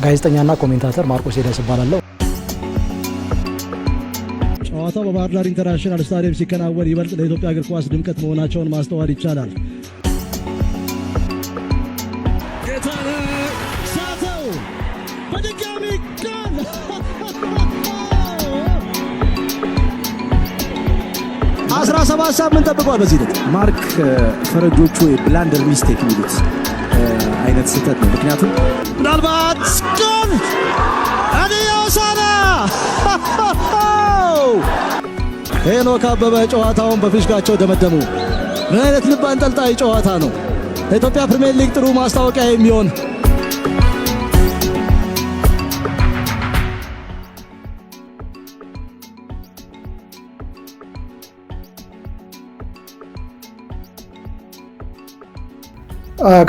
ጋዜጠኛና ኮሜንታተር ማርቆስ ሄደስ እባላለሁ። ጨዋታው በባህር ዳር ኢንተርናሽናል ስታዲየም ሲከናወን ይበልጥ ለኢትዮጵያ እግር ኳስ ድምቀት መሆናቸውን ማስተዋል ይቻላል። ሳተው በድጋሚ ጎል! 17 ሳምንት ጠብቋል። በዚህ ልክ ማርክ ፈረጆቹ የብላንደር ሚስቴክ የሚሉት አይነት ስህተት ነው። ምክንያቱም ምናልባት ጎል አዲዮሳና ሄኖክ አበበ ጨዋታውን በፊሽካቸው ደመደሙ። ምን አይነት ልብ አንጠልጣይ ጨዋታ ነው! ለኢትዮጵያ ፕሪሚየር ሊግ ጥሩ ማስታወቂያ የሚሆን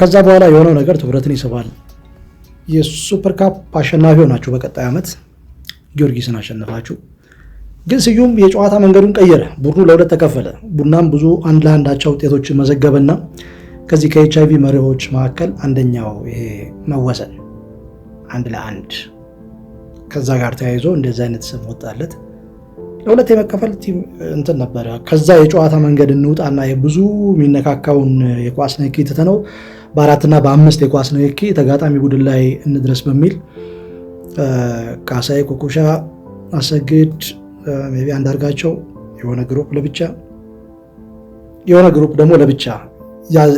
ከዛ በኋላ የሆነው ነገር ትኩረትን ይስባል። የሱፐር ካፕ አሸናፊ ሆናችሁ በቀጣይ ዓመት ጊዮርጊስን አሸነፋችሁ። ግን ስዩም የጨዋታ መንገዱን ቀየረ። ቡድኑ ለሁለት ተከፈለ። ቡናም ብዙ 1-1 አቻ ውጤቶች መዘገበና ከዚህ ከኤችአይቪ መሪዎች መካከል አንደኛው ይሄ መወሰን 1-1 ከዛ ጋር ተያይዞ እንደዚህ አይነት ስም ወጣለት። ለሁለት የመከፈል ቲም እንትን ነበረ። ከዛ የጨዋታ መንገድ እንውጣና የብዙ የሚነካካውን የኳስ ንክኪ ትተነው በ4 እና በ5 የኳስ ንክኪ ተጋጣሚ ቡድን ላይ እንድረስ በሚል ካሳይ፣ ኮኮሻ፣ አሰግድ፣ ሜቢ አንዳርጋቸው የሆነ ግሩፕ ለብቻ የሆነ ግሩፕ ደግሞ ለብቻ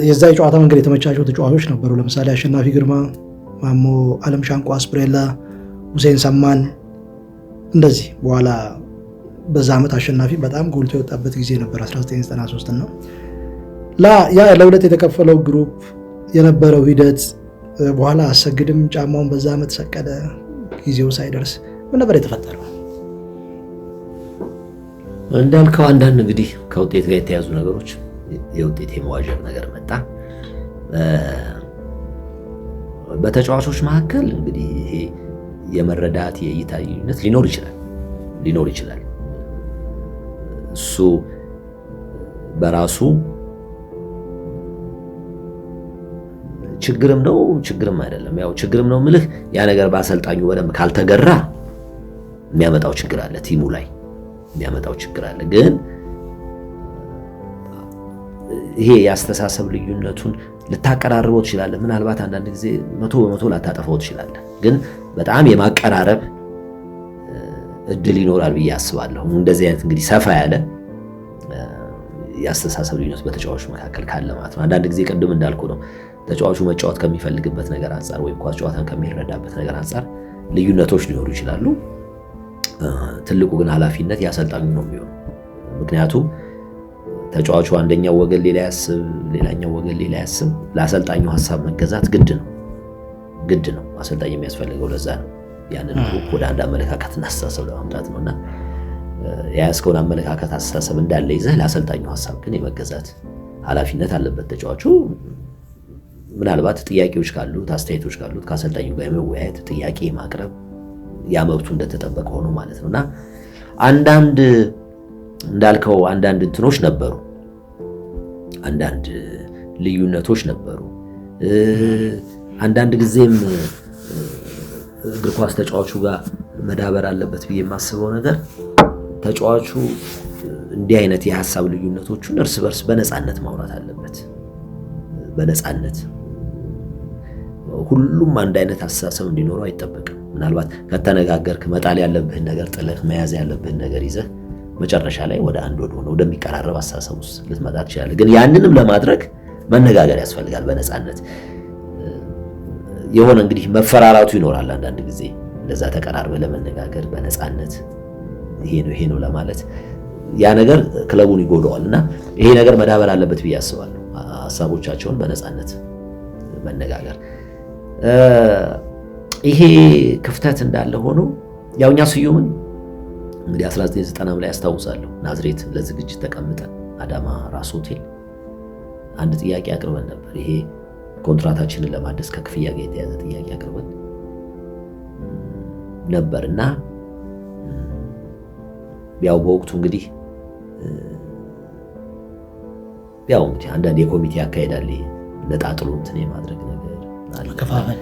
የዛ የጨዋታ መንገድ የተመቻቸው ተጫዋቾች ነበሩ። ለምሳሌ አሸናፊ ግርማ፣ ማሞ አለም፣ ሻንቆ አስፕሬላ፣ ሁሴን ሰማን እንደዚህ በኋላ በዛ ዓመት አሸናፊ በጣም ጎልቶ የወጣበት ጊዜ ነበር 1993 ነው። ያ ለሁለት የተከፈለው ግሩፕ የነበረው ሂደት በኋላ አሰግድም ጫማውን በዛ ዓመት ሰቀለ። ጊዜው ሳይደርስ ምን ነበር የተፈጠረው? እንዳልከው አንዳንድ እንግዲህ ከውጤት ጋር የተያዙ ነገሮች የውጤት የመዋዠቅ ነገር መጣ። በተጫዋቾች መካከል እንግዲህ ይሄ የመረዳት የእይታ ልዩነት ሊኖር ይችላል። እሱ በራሱ ችግርም አይደለም። ያው ችግርም ነው ምልህ ያ ነገር በአሰልጣኙ በደንብ ካልተገራ የሚያመጣው ችግር አለ፣ ቲሙ ላይ የሚያመጣው ችግር አለ። ግን ይሄ የአስተሳሰብ ልዩነቱን ልታቀራርበው ትችላለህ። ምናልባት አንዳንድ ጊዜ 100% ላታጠፋው ትችላለህ። ግን በጣም የማቀራረብ እድል ይኖራል ብዬ አስባለሁ። እንደዚህ አይነት እንግዲህ ሰፋ ያለ የአስተሳሰብ ልዩነት በተጫዋቾች መካከል ካለ ማለት ነው። አንዳንድ ጊዜ ቅድም እንዳልኩ ነው ተጫዋቹ መጫወት ከሚፈልግበት ነገር አንፃር ወይም ኳስ ጨዋታን ከሚረዳበት ነገር አንፃር ልዩነቶች ሊኖሩ ይችላሉ። ትልቁ ግን ኃላፊነት ያሰልጣኙ ነው የሚሆነው። ምክንያቱም ተጫዋቹ አንደኛው ወገን ሌላ ያስብ፣ ሌላኛው ወገን ሌላ ያስብ። ለአሰልጣኙ ሐሳብ መገዛት ግድ ነው። አሰልጣኝ የሚያስፈልገው ለዛ ነው። ያንን ግሩፕ ወደ አንድ አመለካከትና አስተሳሰብ ለማምጣት ነውና የያዝከውን አመለካከት አስተሳሰብ እንዳለ ይዘህ ለአሰልጣኙ ሐሳብ ግን የመገዛት ኃላፊነት አለበት ተጫዋቹ። ምናልባት ጥያቄዎች ካሉት፣ አስተያየቶች ካሉት ከአሰልጣኙ ጋር የመወያየት ጥያቄ ማቅረብ ያ መብቱ እንደተጠበቀ ሆኖ ማለት ነውና አንዳንድ እንዳልከው አንዳንድ እንትኖች ነበሩ፣ አንዳንድ ልዩነቶች ነበሩ። አንዳንድ ጊዜም እግር ኳስ ተጫዋቹ ጋር መዳበር አለበት ብዬ የማስበው ነገር ተጫዋቹ እንዲህ አይነት የሐሳብ ልዩነቶቹን እርስ በርስ በነፃነት ማውራት አለበት። በነፃነት ሁሉም አንድ አይነት አስተሳሰብ እንዲኖረው አይጠበቅም። ምናልባት ከተነጋገርክ መጣል ያለብህን ነገር ጥለህ መያዝ ያለብህን ነገር ይዘህ መጨረሻ ላይ ወደ አንድ ወደሚቀራረብ አስተሳሰብ ውስጥ ልትመጣ ትችላለህ። ግን ያንንም ለማድረግ መነጋገር ያስፈልጋል በነፃነት። የሆነ እንግዲህ መፈራራቱ ይኖራል አንዳንድ ጊዜ። ለዛ ተቀራርበህ ለመነጋገር በነፃነት ይሄ ነው ለማለት ያ ነገር ክለቡን ይጎዳዋልና ይሄ ነገር መዳበር አለበት ብዬ አስባለሁ። ሐሳቦቻቸውን በነፃነት መነጋገር። ይሄ ክፍተት እንዳለ ሆኖ ያውኛ ስዩምን እንግዲህ 1990 ላይ አስታውሳለሁ ናዝሬት ለዝግጅት ተቀምጠን አዳማ ራስ ሆቴል አንድ ጥያቄ አቅርበን ነበር። ይሄ ኮንትራታችንን ለማደስ ከክፍያ ጋር የተያዘ ጥያቄ አቅርበን ነበርና ያው በወቅቱ እንግዲህ አንዳንድ የኮሚቴ አካሄዳል ነጣጥሎ እንትን የማድረግ ነገር አለ። መከፋፈል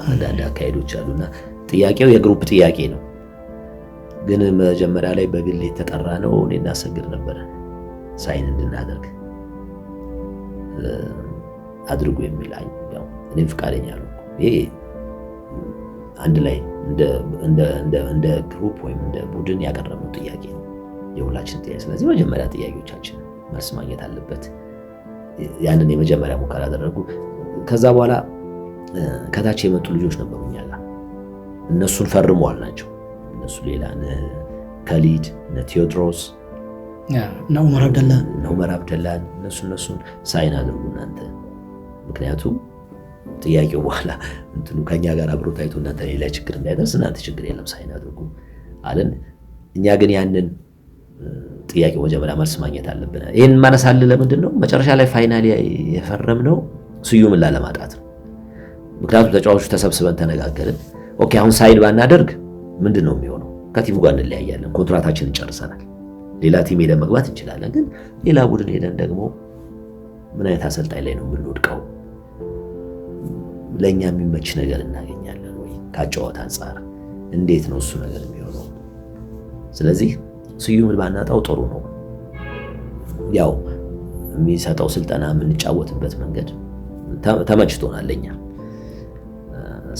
አንዳንድ አካሄዶች አሉና ጥያቄው የግሩፕ ጥያቄ ነው። ግን መጀመሪያ ላይ በግል የተጠራ ነው። እኔ እናሰግድ ነበር ሳይን እንድናደርግ አድርጉ የሚል ያው እኔም ፍቃደኛ ነው። ይሄ አንድ ላይ እንደ ግሩፕ ወይም እንደ ቡድን ያቀረብነው ጥያቄ ነው፣ የሁላችን ጥያቄ። ስለዚህ መጀመሪያ ጥያቄዎቻችን መልስ ማግኘት አለበት። ያንን የመጀመሪያ ሙከራ አደረጉ። ከዛ በኋላ ከታች የመጡ ልጆች ነበሩ እኛ ጋር፣ እነሱን ፈርመዋል ናቸው። እነሱ ሌላ ከሊድ ቴዎድሮስ ዑመር አብደላን እነሱን ሳይን አድርጉ እናንተ፣ ምክንያቱም ጥያቄው በኋላ እንትኑ ከኛ ጋር አብሮ ታይቶ እናንተ ሌላ ችግር እንዳይደርስ እናንተ ችግር የለም ሳይን አድርጉ አለን። እኛ ግን ያንን ጥያቄው መጀመሪያ መልስ ማግኘት አለብን። ይሄን ማነሳል ለምንድን ነው መጨረሻ ላይ ፋይናሊ የፈረምነው ስዩምን ላለማጣት ነው። ምክንያቱም ተጫዋቾቹ ተሰብስበን ተነጋገርን። ኦኬ አሁን ሳይን ባናደርግ ምንድን ነው የሚሆነው? ከቲሙ ጋር እንለያያለን፣ ኮንትራታችንን ጨርሰናል፣ ሌላ ቲም ሄደን መግባት እንችላለን። ግን ሌላ ቡድን ሄደን ደግሞ ምን አይነት አሰልጣኝ ላይ ነው የምንወድቀው? ለእኛ የሚመች ነገር እናገኛለን ወይ? ከጨዋታ አንጻር እንዴት ነው እሱ ነገር የሚሆነው? ስለዚህ ስዩምን ባናጣው ጥሩ ነው። ያው የሚሰጠው ስልጠና የምንጫወትበት መንገድ ተመችቶናል ለኛ።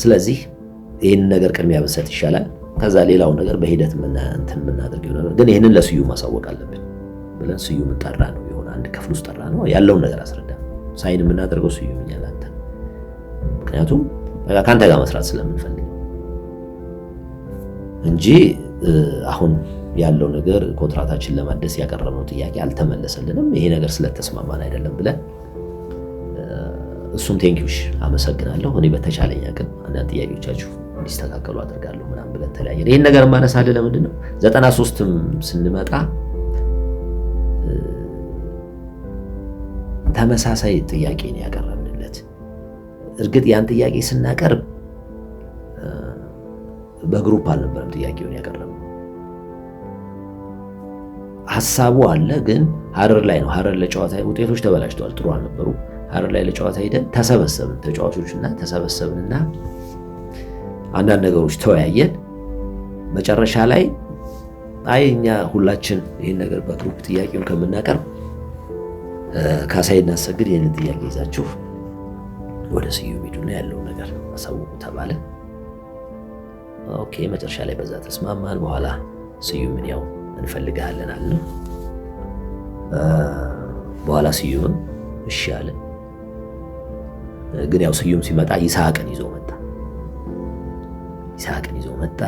ስለዚህ ይህን ነገር ቅድሚያ ብንሰጥ ይሻላል። ከዛ ሌላውን ነገር በሂደት እንትን የምናደርግ ይሆናል። ግን ይህንን ለስዩም ማሳወቅ አለብን ብለን ስዩምን ጠራ ነው፣ የሆነ አንድ ክፍል ውስጥ ጠራ ነው፣ ያለውን ነገር አስረዳ። ሳይን የምናደርገው ስዩም እኛል አንተ፣ ምክንያቱም ከአንተ ጋር መስራት ስለምንፈልግ እንጂ አሁን ያለው ነገር ኮንትራታችን ለማደስ ያቀረብነው ጥያቄ አልተመለሰልንም፣ ይሄ ነገር ስለተስማማን አይደለም ብለን እሱም ቴንኪውሽ አመሰግናለሁ፣ እኔ በተቻለኝ አቅም አንዳንድ ጥያቄዎቻችሁ እንዲስተካከሉ አድርጋለሁ ምናምን ብለን ተለያየን። ይሄን ነገር ማነሳልህ ለምንድን ነው 93ም ስንመጣ ተመሳሳይ ጥያቄ ነው ያቀረብንለት። እርግጥ ያን ጥያቄ ስናቀርብ በግሩፕ አልነበረም ጥያቄውን ያቀረብነው፣ ሐሳቡ አለ ግን ሐረር ላይ ነው። ሐረር ለጨዋታ ውጤቶች ተበላሽተዋል፣ ጥሩ አልነበሩ። ሐረር ላይ ለጨዋታ ሄደን ተሰበሰብን፣ ተጫዋቾችና ተሰበሰብንና አንዳንድ ነገሮች ተወያየን። መጨረሻ ላይ አይ እኛ ሁላችን ይህን ነገር በግሩፕ ጥያቄውን ከምናቀርብ ካሳይና ሰግድ ይህንን ጥያቄ ይዛችሁ ወደ ስዩም ሂዱና ያለውን ነገር አሳውቁ ተባለ። ኦኬ መጨረሻ ላይ በዛ ተስማማን። በኋላ ስዩምን ያው እንፈልግሃለን አለ። በኋላ ስዩምም እሺ አለ። ግን ያው ስዩም ሲመጣ ይስሐቅን ይዞ መጣ።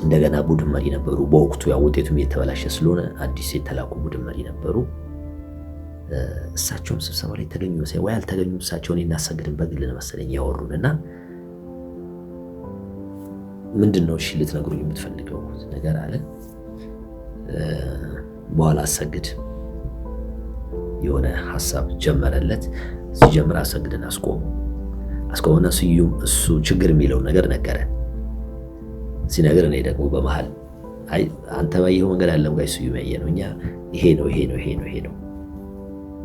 እንደገና ቡድን መሪ ነበሩ በወቅቱ፣ ያው ውጤቱም የተበላሸ ስለሆነ አዲስ የተላኩ ቡድን መሪ ነበሩ። እሳቸውም ስብሰባ ላይ ተገኙ ወይ አልተገኙ፣ እሳቸውን እናሰግድን በግል መሰለኝ ያወሩንና ምንድነው እሺ ልትነግሩኝ የምትፈልገው ነገር አለ። በኋላ አሰግድ የሆነ ሐሳብ ጀመረለት። ሲጀምር አሰግድን አስቆመና ስዩም እሱ ችግር የሚለው ነገር ነገረ። ሲነገር እኔ ደግሞ በመሃል አይ አንተ ባየኸው መንገድ አለም ጋር ስዩም ያየነው እኛ ይሄ ነው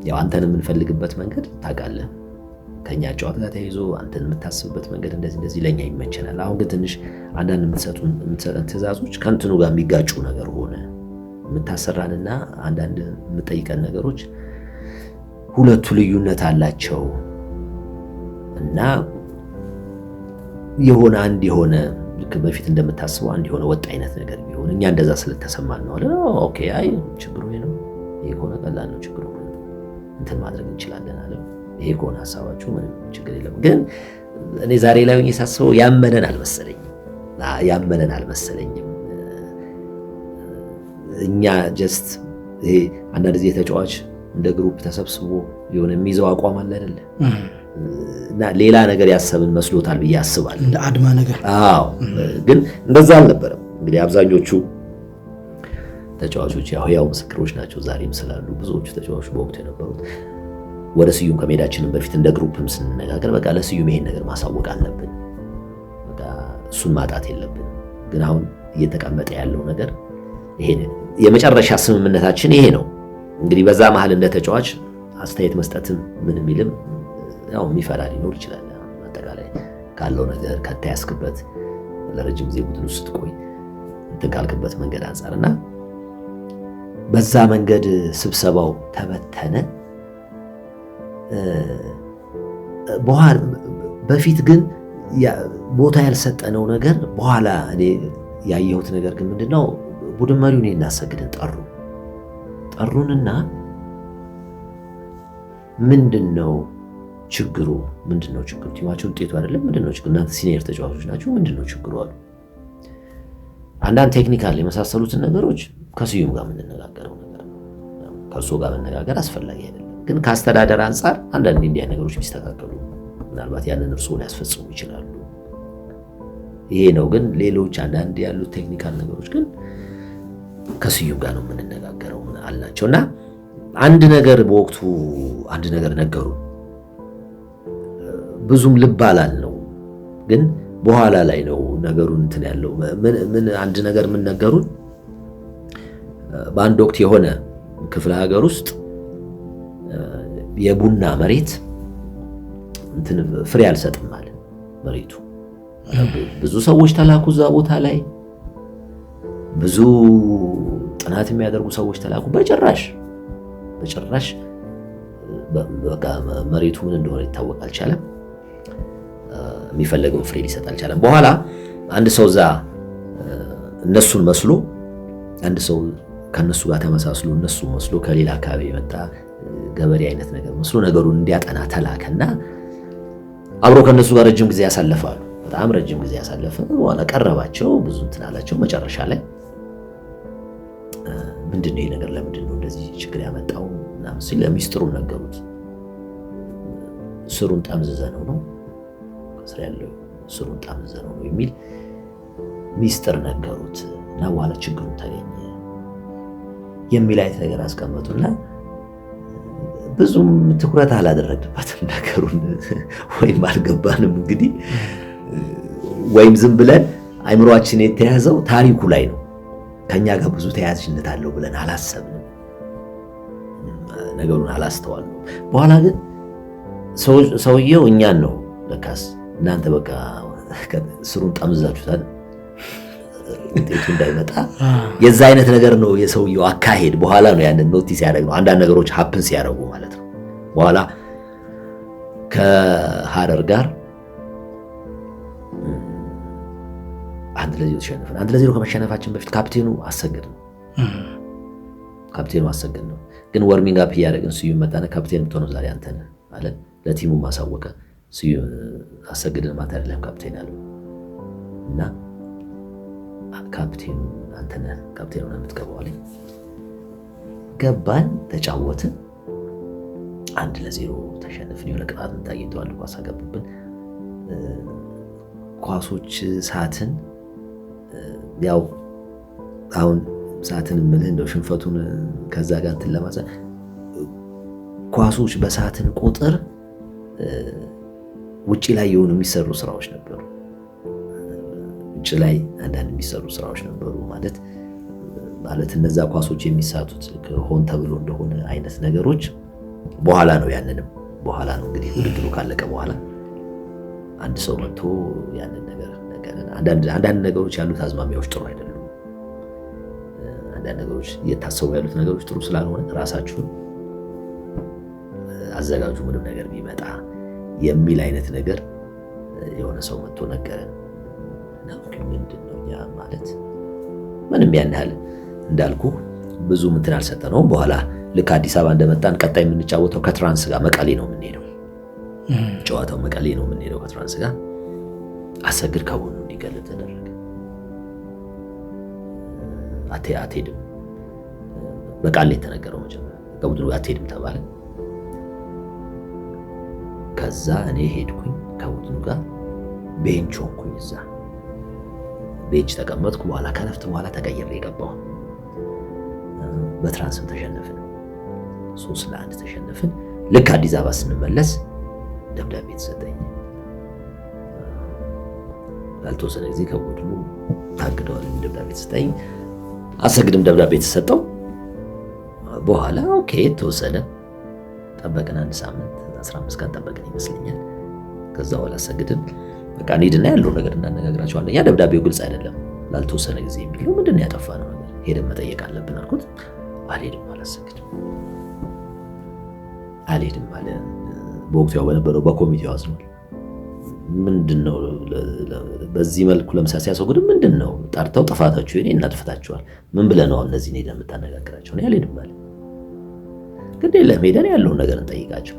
ያው አንተን የምንፈልግበት መንገድ ታውቃለህ፣ ከኛ ጨዋታ ጋር ተይዞ አንተን የምታስብበት መንገድ እንደዚህ ለኛ ይመቸናል። አሁን ግን ትንሽ አንዳንድ የምትሰጠን ትዕዛዞች ከእንትኑ ጋር የሚጋጩ ነገር ሆነ። የምታሰራንና አንዳንድ የምጠይቀን ነገሮች ሁለቱ ልዩነት አላቸው እና የሆነ ልክ በፊት እንደምታስበው አንድ የሆነ ወጥ አይነት ነገር ቢሆን እኛ እንደዛ ስለተሰማን ነው አለ። ኦኬ አይ ችግሩ ነው፣ ይሄ ከሆነ ቀላል ነው፣ ችግሩ እንትን ማድረግ እንችላለን አለ። ይሄ ከሆነ ሐሳባችሁ ምንም ችግር የለም። ግን እኔ ዛሬ ላይ ሆኜ ሳስበው ያመነን አልመሰለኝም። እኛ ጀስት ይሄ አንዳንድ ጊዜ ተጫዋች እንደ ግሩፕ ተሰብስቦ የሆነ የሚይዘው አቋም አለ አይደለ? እና ሌላ ነገር ያሰብን መስሎታል ብዬ አስባለሁ፣ እንደ አድማ ነገር። አዎ ግን እንደዛ አልነበረም። እንግዲህ አብዛኞቹ ተጫዋቾች ያው ምስክሮች ናቸው ዛሬም ስላሉ። ብዙዎቹ ተጫዋቾች በወቅቱ የነበሩት ወደ ስዩም ከመሄዳችንም በፊት እንደ ግሩፕም ስንነጋገር በቃ ለስዩም ይሄን ነገር ማሳወቅ አለብን፣ በቃ እሱን ማጣት የለብን። ግን አሁን እየተቀመጠ ያለው ነገር ይሄ የመጨረሻ ስምምነታችን ይሄ ነው። እንግዲህ በዛ መሀል እንደ ተጫዋች አስተያየት መስጠትም ምን የሚልም ያው የሚፈራ ሊኖር ይችላል። አጠቃላይ ካለው ነገር ከተያዝክበት ለረጅም ጊዜ ቡድን ውስጥ ቆይ እንትን ካልክበት መንገድ አንጻርና በዛ መንገድ ስብሰባው ተበተነ። በኋላ በፊት ግን ቦታ ያልሰጠነው ነገር በኋላ እኔ ያየሁት ነገር ግን ምንድነው ቡድን መሪውን እናሰግድን ጠሩንና ምንድነው ችግሩ? ቲማችን ውጤቱ አይደለም ምንድነው ችግሩ? እናንተ ሲኒየር ተጫዋቾች ናችሁ ምንድነው ችግሩ አሉ። አንዳንድ ቴክኒካል የመሳሰሉትን ነገሮች ከስዩም ጋር የምንነጋገረው ነገር ነው። ከእርሶ ጋር መነጋገር አስፈላጊ አይደለም፣ ግን ከአስተዳደር አንጻር አንዳንድ እንዲህ ነገሮች ቢስተካከሉ ምናልባት ያንን እርሶ ሊያስፈጽሙ ይችላሉ። ይሄ ነው። ግን ሌሎች አንዳንድ ያሉት ቴክኒካል ነገሮች ግን ከስዩም ጋር ነው የምንነጋገረው አልናቸውና አንድ ነገር በወቅቱ አንድ ነገር ነገሩ። ብዙም ልብ አላልነው፣ ግን በኋላ ላይ ነው ነገሩን እንትን ያለው። ምን አንድ ነገር ምን ነገሩን? በአንድ ወቅት የሆነ ክፍለ ሀገር ውስጥ የቡና መሬት እንትን ፍሬ አልሰጥም አለ መሬቱ። ብዙ ሰዎች ተላኩ እዛ ቦታ ላይ፣ ብዙ ጥናት የሚያደርጉ ሰዎች ተላኩ። በጭራሽ በቃ መሬቱ ምን እንደሆነ ሊታወቅ አልቻለም። የሚፈለገውን ፍሬ ሊሰጥ አልቻለም። በኋላ አንድ ሰው እዛ እነሱን መስሎ አንድ ሰው ከነሱ ጋር ተመሳስሎ እነሱ መስሎ ከሌላ አካባቢ የመጣ ገበሬ አይነት ነገር መስሎ ነገሩን እንዲያጠና ተላከና አብሮ ከነሱ ጋር ረጅም ጊዜ ያሳለፋሉ። በጣም ረጅም ጊዜ ያሳለፈ በኋላ ቀረባቸው፣ ብዙ እንትን አላቸው። መጨረሻ ላይ ምንድነው ይሄ ነገር ለምንድነው እንደዚህ ችግር ያመጣው ምናምን ሲል ለሚስጥሩን ነገሩት። ስሩን ጠምዝዘነው ነው ከስራ ያለው ስሩን ጠምዝዘነው ነው የሚል ሚስጥር ነገሩት እና በኋላ ችግሩ ተገኘ የሚል አይነት ነገር አስቀመጡና ብዙም ትኩረት አላደረግንበትም ነገሩን፣ ወይም አልገባንም። እንግዲህ ወይም ዝም ብለን አይምሮአችን የተያዘው ታሪኩ ላይ ነው። ከኛ ጋር ብዙ ተያያዥነት አለው ብለን አላሰብንም፣ ነገሩን አላስተዋልንም። በኋላ ግን ሰውየው እኛን ነው ለካስ እናንተ በቃ ስሩን ጠምዛችሁታል ውጤቱ እንዳይመጣ የዛ አይነት ነገር ነው የሰውየው አካሄድ። በኋላ ነው ያንን ኖቲስ ያደረግነው፣ አንዳንድ ነገሮች ሀፕን ሲያደርጉ ማለት ነው። በኋላ ከሐረር ጋር 1-0 ተሸነፈን። 1-0 ከመሸነፋችን በፊት ካፕቴኑ አሰግድ ነው። ግን ወርሚንግ አፕ እያደረግን ስዩም መጣና ካፕቴን የምትሆነው ዛሬ አንተ ነህ አለ። ለቲሙ ማሳወቀ። ስዩም አሰግድን ማታ አይደለም ካፕቴን አለው እና ካፕቴኑ አንተ ነህ ካፕቴኑ ነው የምትገባው አለኝ። ገባን፣ ተጫወትን፣ 1-0 ተሸነፍን። የሆነ ቅጣት ታይቷል፣ ኳስ አገቡብን። ኳሶች ሰዓትን ያው አሁን ሰዓትን ምልህ እንደው ሽንፈቱን ከዛ ጋር እንትን ለማሳ ኳሶች በሰዓትን ቁጥር ውጪ ላይ የሆኑ የሚሰሩ ስራዎች ነበሩ። ውጪ ላይ አንዳንድ የሚሰሩ ስራዎች ነበሩ ማለት እነዛ ኳሶች የሚሳቱት ሆን ተብሎ እንደሆነ አይነት ነገሮች በኋላ ነው። ያንንም በኋላ ነው እንግዲህ ውድድሩ ካለቀ በኋላ አንድ ሰው መጥቶ ያንን ነገር አንዳንድ ነገሮች ያሉት አዝማሚያዎች ጥሩ አይደሉም። አንዳንድ ነገሮች እየታሰቡ ያሉት ነገሮች ጥሩ ስላልሆነ ራሳችሁን አዘጋጁ ምንም ነገር ቢመጣ የሚል አይነት ነገር የሆነ ሰው መጥቶ ነገረን። ምንድነው ያ ማለት ምንም ያን ያህል እንዳልኩ ብዙ እንትን አልሰጠነውም። በኋላ ልክ አዲስ አበባ እንደመጣን ቀጣይ የምንጫወተው ከትራንስ ጋር መቀሌ ነው የምንሄደው። ጨዋታው መቀሌ ነው የምንሄደው ከትራንስ ጋር። አሰግድ ከሆኑ እንዲገለጥ ተደረገ። አትሄድም በቃል የተነገረው መጀመሪያ ከቡድኑ አትሄድም ተባለ። ከዛ እኔ ሄድኩኝ ከቡድኑ ጋር ቤንች ሆንኩኝ። እዛ ቤንች ተቀመጥኩ። በኋላ ከረፍት በኋላ ተቀይሬ የገባሁ። በትራንስም ተሸነፍን፣ 3-1 ተሸነፍን። ልክ አዲስ አበባ ስንመለስ ደብዳቤ ተሰጠኝ። ያልተወሰነ ጊዜ ከቡድኑ ታግደዋል። ደብዳቤ ተሰጠኝ። አሰግድም ደብዳቤ ተሰጠው። በኋላ ኦኬ ተወሰነ። ጠበቅን 1 ሳምንት 15 ቀን ጠበቅን ይመስለኛል። ከዛ በኋላ አሰግድም በቃ እንሂድና ያለው ነገር እናነጋግራቸው። አንደኛ ደብዳቤው ግልጽ አይደለም ላልተወሰነ ጊዜ የሚለው ምንድን ነው ያጠፋነው ነገር ሄደን መጠየቅ አለብን አልኩት። አልሄድም አላሰግድም አልሄድም አለ። በወቅቱ ያው በነበረው በኮሚቴው አዝኗል። ምንድነው በዚህ መልኩ ለምሳሌ ሲያስወግድ ምንድነው ጠርተው ጥፋታችሁ የኔ እናጥፍታችኋል ምን ብለህ ነው እነዚህ ነው የምታነጋግራቸው? እኔ አልሄድም አለ። ግን ለሜዳን ያለውን ነገር እንጠይቃቸው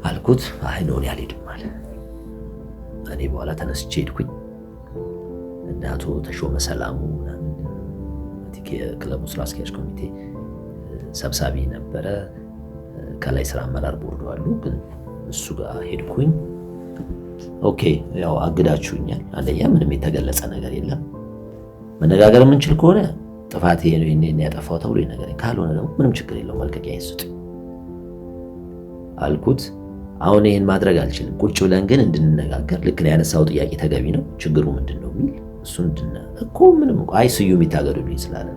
አልኩት። አይ ነው እኔ አልሄድም አለ። እኔ በኋላ ተነስቼ ሄድኩኝ። እናቱ ተሾመ ሰላሙ ክለቡ ስራ አስኪያጅ ኮሚቴ ሰብሳቢ ነበረ። ከላይ ስራ አመራር ቦርዱ አሉ። ግን እሱ ጋር ሄድኩኝ። ኦኬ ያው አግዳችሁኛል። አንደኛ ምንም የተገለጸ ነገር የለም። መነጋገር የምንችል ከሆነ ጥፋት ይሄ ነው ይሄን ያጠፋው ተብሎ ነገር ካልሆነ ደግሞ ምንም ችግር የለውም መልቀቂያ ይስጡ አልኩት። አሁን ይሄን ማድረግ አልችልም። ቁጭ ብለን ግን እንድንነጋገር ልክ ነው ያነሳው ጥያቄ ተገቢ ነው። ችግሩ ምንድነው የሚል እሱ እኮ ምንም አይ ስዩም ይታገዱልኝ ስላለ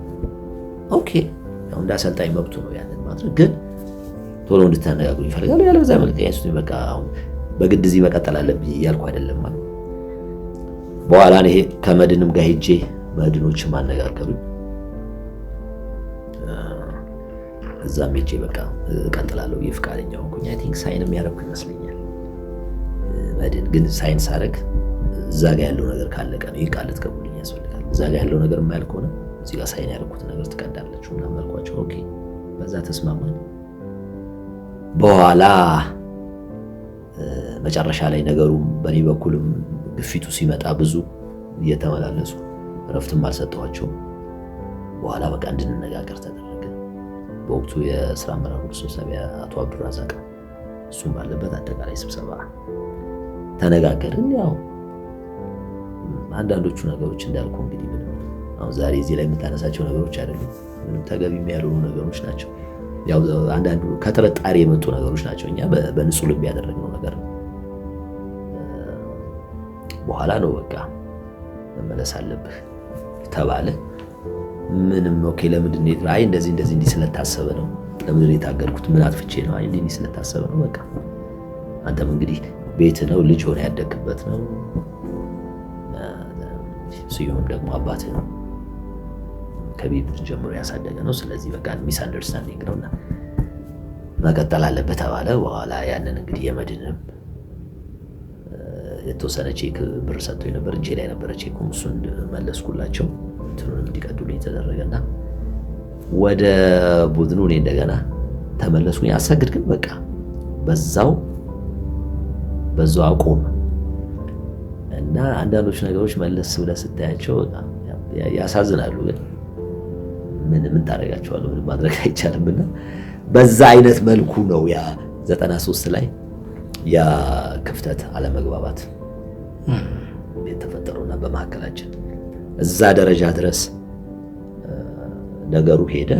ኦኬ ያው እንዳሰልጣኝ መብቱ ነው ያንን ማድረግ። ግን ቶሎ እንድታነጋግሩ ይፈልጋሉ። ያለ በዛ መልቀቂያ ይስጡ በቃ አሁን በግድ እዚህ መቀጠል አለብኝ እያልኩ አይደለም ማለት። በኋላ ነው ይሄ ከመድንም ጋር ሄጄ መድኖችም አነጋገሩኝ። እዛም ሄጄ በቃ እቀጥላለሁ የፍቃደኛ ሆንኩኝ። አይ ቲንክ ሳይንም ያደረኩ ይመስለኛል መድን። ግን ሳይን ሳረግ እዛ ጋር ያለው ነገር ካለቀ ነው ይህ ቃል ልትገቡልኝ ያስፈልጋል። እዛ ጋር ያለው ነገር የማያልቅ ከሆነ እዚህ ጋር ሳይን ያደረኩት ነገር ትቀዳላችሁ እና መልኳቸው ኦኬ በዛ ተስማማን። በኋላ መጨረሻ ላይ ነገሩ በኔ በኩልም ግፊቱ ሲመጣ ብዙ እየተመላለሱ ረፍትም አልሰጠኋቸው። በኋላ በቃ እንድንነጋገር ተደረገ። በወቅቱ የስራ አመራር ስብሰባ አቶ አብዱራዛቅ እሱም ባለበት አጠቃላይ ስብሰባ ተነጋገርን። ያው አንዳንዶቹ ነገሮች እንዳልኩ እንግዲህ ምንም አሁን ዛሬ እዚህ ላይ የምታነሳቸው ነገሮች አይደሉም። ምንም ተገቢ ያልሆኑ ነገሮች ናቸው። ያው አንዳንዱ ከጥርጣሬ የመጡ ነገሮች ናቸው። እኛ በንጹህ ልብ ያደረግነው ነገር ነው። በኋላ ነው በቃ መመለስ አለብህ ተባለ። ምንም ኦኬ ለምንድን ነው አይ እንደዚህ እንዲህ ስለታሰበ ነው። ለምንድን ነው የታገድኩት? ምን አጥፍቼ ነው? አይ እንዲህ ስለታሰበ ነው። በቃ አንተም እንግዲህ ቤት ነው ልጅ ሆነ ያደግበት ነው። ስዩም ደግሞ አባትህ ነው ከቤት ጀምሮ ያሳደገ ነው። ስለዚህ በቃ ሚስ አንደርስታንዲንግ ነውና መቀጠል አለበት ተባለ። በኋላ ያንን እንግዲህ የመድንም የተወሰነ ቼክ ብር ሰጥቶኝ ነበር እንጂ ላይ ነበረ ቼኩም እሱን መለስኩላቸው። እንትኑንም እንዲቀዱልኝ ተደረገና ወደ ቡድኑ እኔ እንደገና ተመለስኩኝ። አሰግድ ግን በቃ በዛው አቆም እና አንዳንዶች ነገሮች መለስ ብለህ ስታያቸው ያሳዝናሉ። ግን ምን ታደርጋቸዋለህ? ምንም ማድረግ አይቻልምና በዛ አይነት መልኩ ነው ያ 93 ላይ ያ ክፍተት አለመግባባት የተፈጠረውና በመካከላችን እዛ ደረጃ ድረስ ነገሩ ሄደ።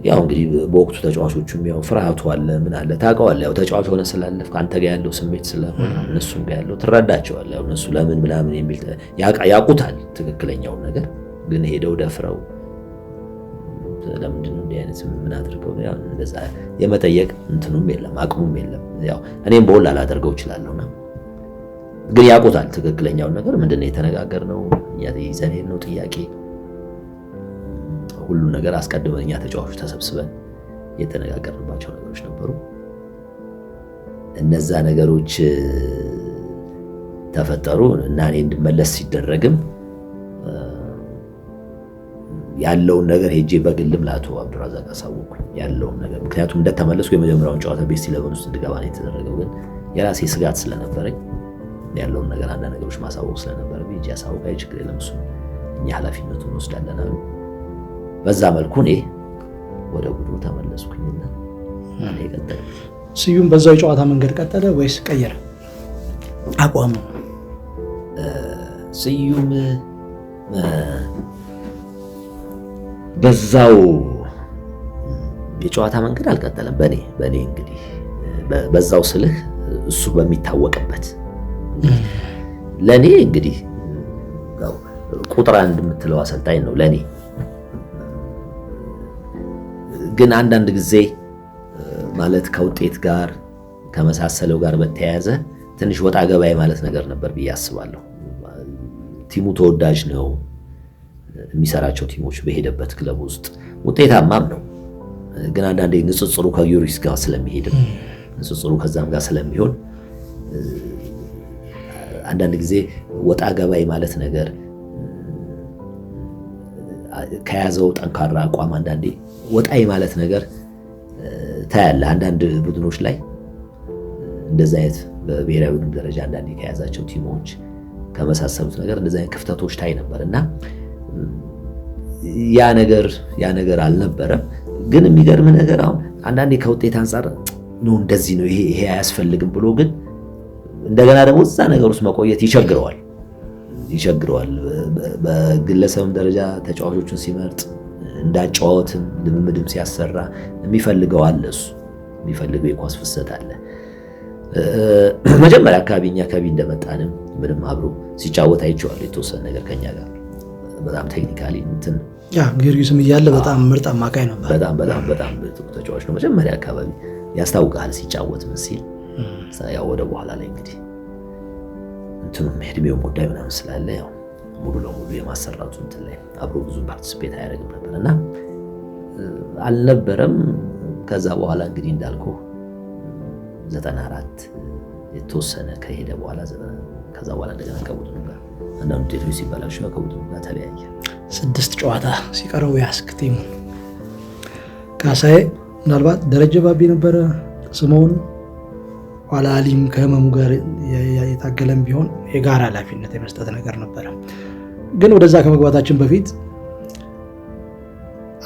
ያው እንግዲህ በወቅቱ ተጫዋቾቹም ያው ፍርሃቱ አለ ምን አለ ታውቀዋለህ። ያው ተጫዋች ሆነ ስላለፍክ አንተ ጋር ያለው ስሜት ስለሆነ እነሱም ጋር ያለው ትረዳቸዋለህ። ያው እነሱ ለምን ምናምን የሚል ያውቁታል ትክክለኛውን ነገር። ግን ሄደው ደፍረው ለምንድን ነው እንዲህ አይነት ምን አድርገው ያው እንደዛ የመጠየቅ እንትኑም የለም አቅሙም የለም። ያው እኔም በሁሉ አላደርገው እችላለሁና ግን ያውቁታል ትክክለኛውን ነገር ምንድነው የተነጋገርነው። እኛ ይዘን ነው ጥያቄ ሁሉ ነገር አስቀድመን እኛ ተጫዋቾች ተሰብስበን የተነጋገርንባቸው ነገሮች ነበሩ። እነዛ ነገሮች ተፈጠሩ እና እኔ እንድመለስ ሲደረግም ያለውን ነገር ሄጄ በግልም ለአቶ አብዱራዛቅ አሳወቅኩኝ ያለውን ነገር። ምክንያቱም እንደተመለስኩ የመጀመሪያውን ጨዋታ ቤስት 11 ውስጥ እንድገባ ነው የተደረገው። ግን የራሴ ስጋት ስለነበረኝ ያለውን ነገር አንዳንድ ነገሮች ማሳወቅ ስለነበረ ሄጄ አሳውቃይ ችግር የለም እሱ እኛ ኃላፊነቱን እንወስዳለን አሉ። በዛ መልኩ እኔ ወደ ቡድኑ ተመለስኩኝና እኔ ቀጠለ። ስዩም በዛው የጨዋታ መንገድ ቀጠለ ወይስ ቀየረ አቋሙ? ስዩም በዛው የጨዋታ መንገድ አልቀጠለም። በኔ እንግዲህ በዛው ስልህ እሱ በሚታወቅበት ለኔ እንግዲህ ቁጥር አንድ የምትለው አሰልጣኝ ነው ለኔ። ግን አንዳንድ ጊዜ ማለት ከውጤት ጋር ከመሳሰለው ጋር በተያያዘ ትንሽ ወጣ ገባይ ማለት ነገር ነበር ብዬ አስባለሁ። ቲሙ ተወዳጅ ነው። የሚሰራቸው ቲሞች በሄደበት ክለብ ውስጥ ውጤታማም ነው። ግን አንዳንዴ ንጽጽሩ ከጊዮርጊስ ጋር ስለሚሄድ ንጽጽሩ ከዛም ጋር ስለሚሆን አንዳንድ ጊዜ ወጣ ገባይ ማለት ነገር ከያዘው ጠንካራ አቋም አንዳንዴ ወጣይ ማለት ነገር ታያለ። አንዳንድ ቡድኖች ላይ እንደዛ አይነት በብሔራዊ ቡድን ደረጃ አንዳንዴ ከያዛቸው ቲሞች ከመሳሰሉት ነገር እንደዛ አይነት ክፍተቶች ታይ ነበርና ያ ነገር አልነበረም። ግን የሚገርም ነገር አሁን አንዳንዴ ከውጤት አንፃር ነው እንደዚህ ነው ይሄ አያስፈልግም ብሎ ግን እንደገና ደግሞ እዛ ነገር ውስጥ መቆየት ይቸግረዋል። በግለሰብም ደረጃ ተጫዋቾችን ሲመርጥ እንዳጫወትም ልምምድም ሲያሰራ የሚፈልገው አለ። እሱ የሚፈልገው የኳስ ፍሰት አለ። መጀመሪያ አካባቢ እኛ እንደመጣንም ምንም አብሮ ሲጫወት አይቼዋለሁ። የተወሰነ ነገር ከኛ ጋር በጣም ቴክኒካሊ እንትን ጊዮርጊስም እያለ በጣም ምርጥ አማካይ ነበር። በጣም ተጫዋች ነው። መጀመሪያ አካባቢ ያስታውቃል ሲጫወት ምን ሲል። ያው ወደ በኋላ ላይ እንግዲህ እንትኑም እድሜውም ጉዳይ ምናምን ስላለ ያው ሙሉ ለሙሉ የማሰራቱ እንትን ላይ አብሮ ብዙ ፓርቲሲፔት አያደርግም ነበር እና አልነበረም። ከዛ በኋላ እንግዲህ እንዳልኩ 94 የተወሰነ ከሄደ በኋላ ከዛ በኋላ እንደገና ከቡድኑ ጋር አንዳንድ ውጤቶች ሲበላሹ ከቡድኑ ጋር ተለያየ። 6 ጨዋታ ሲቀረው ያስክ ቲሙ ካሳዬ ምናልባት ደረጀ ባቢ ነበረ ስምኦን ኋላ አሊም ከህመሙ ጋር የታገለም ቢሆን የጋራ ኃላፊነት የመስጠት ነገር ነበረ። ግን ወደዛ ከመግባታችን በፊት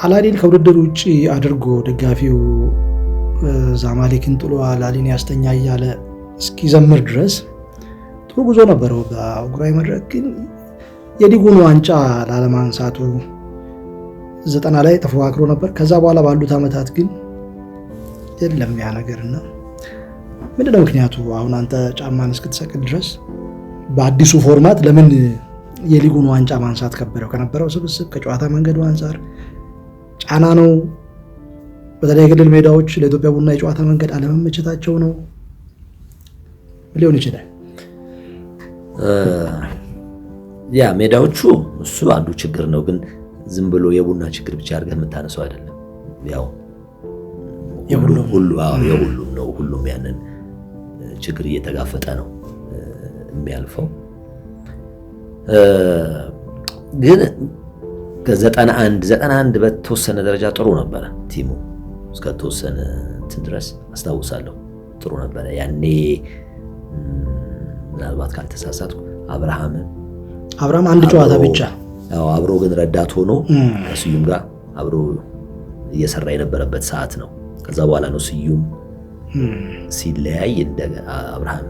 አላሊን ከውድድር ውጭ አድርጎ ደጋፊው ዛማሌክን ጥሎ አላሊን ያስተኛ እያለ እስኪዘምር ድረስ ጥሩ ጉዞ ነበረው በአህጉራዊ መድረክ። ግን የሊጉን ዋንጫ ላለማንሳቱ 90 ላይ ተፎካክሮ ነበር። ከዛ በኋላ ባሉት ዓመታት ግን የለም ያ ነገርና ምንድነው ምክንያቱ? አሁን አንተ ጫማን እስክትሰቅል ድረስ በአዲሱ ፎርማት ለምን የሊጉን ዋንጫ ማንሳት ከበረው? ከነበረው ስብስብ ከጨዋታ መንገዱ አንጻር ጫና ነው? በተለይ የክልል ሜዳዎች ለኢትዮጵያ ቡና የጨዋታ መንገድ አለመመቸታቸው ነው ሊሆን ይችላል። ያ ሜዳዎቹ እሱ አንዱ ችግር ነው። ግን ዝም ብሎ የቡና ችግር ብቻ አድርገህ የምታነሳው አይደለም። ያው የሁሉም ነው። ሁሉም ያንን ችግር እየተጋፈጠ ነው የሚያልፈው። ግን ከ91 በተወሰነ ደረጃ ጥሩ ነበረ ቲሙ እስከተወሰነ እንትን ድረስ አስታውሳለሁ ጥሩ ነበረ። ያኔ ምናልባት ካልተሳሳትኩ አብርሃም አንድ ጨዋታ ብቻ አብሮ ግን ረዳት ሆኖ ከስዩም ጋር አብሮ እየሰራ የነበረበት ሰዓት ነው። ከዛ በኋላ ነው ስዩም ሲለያይ እንደገና አብርሃም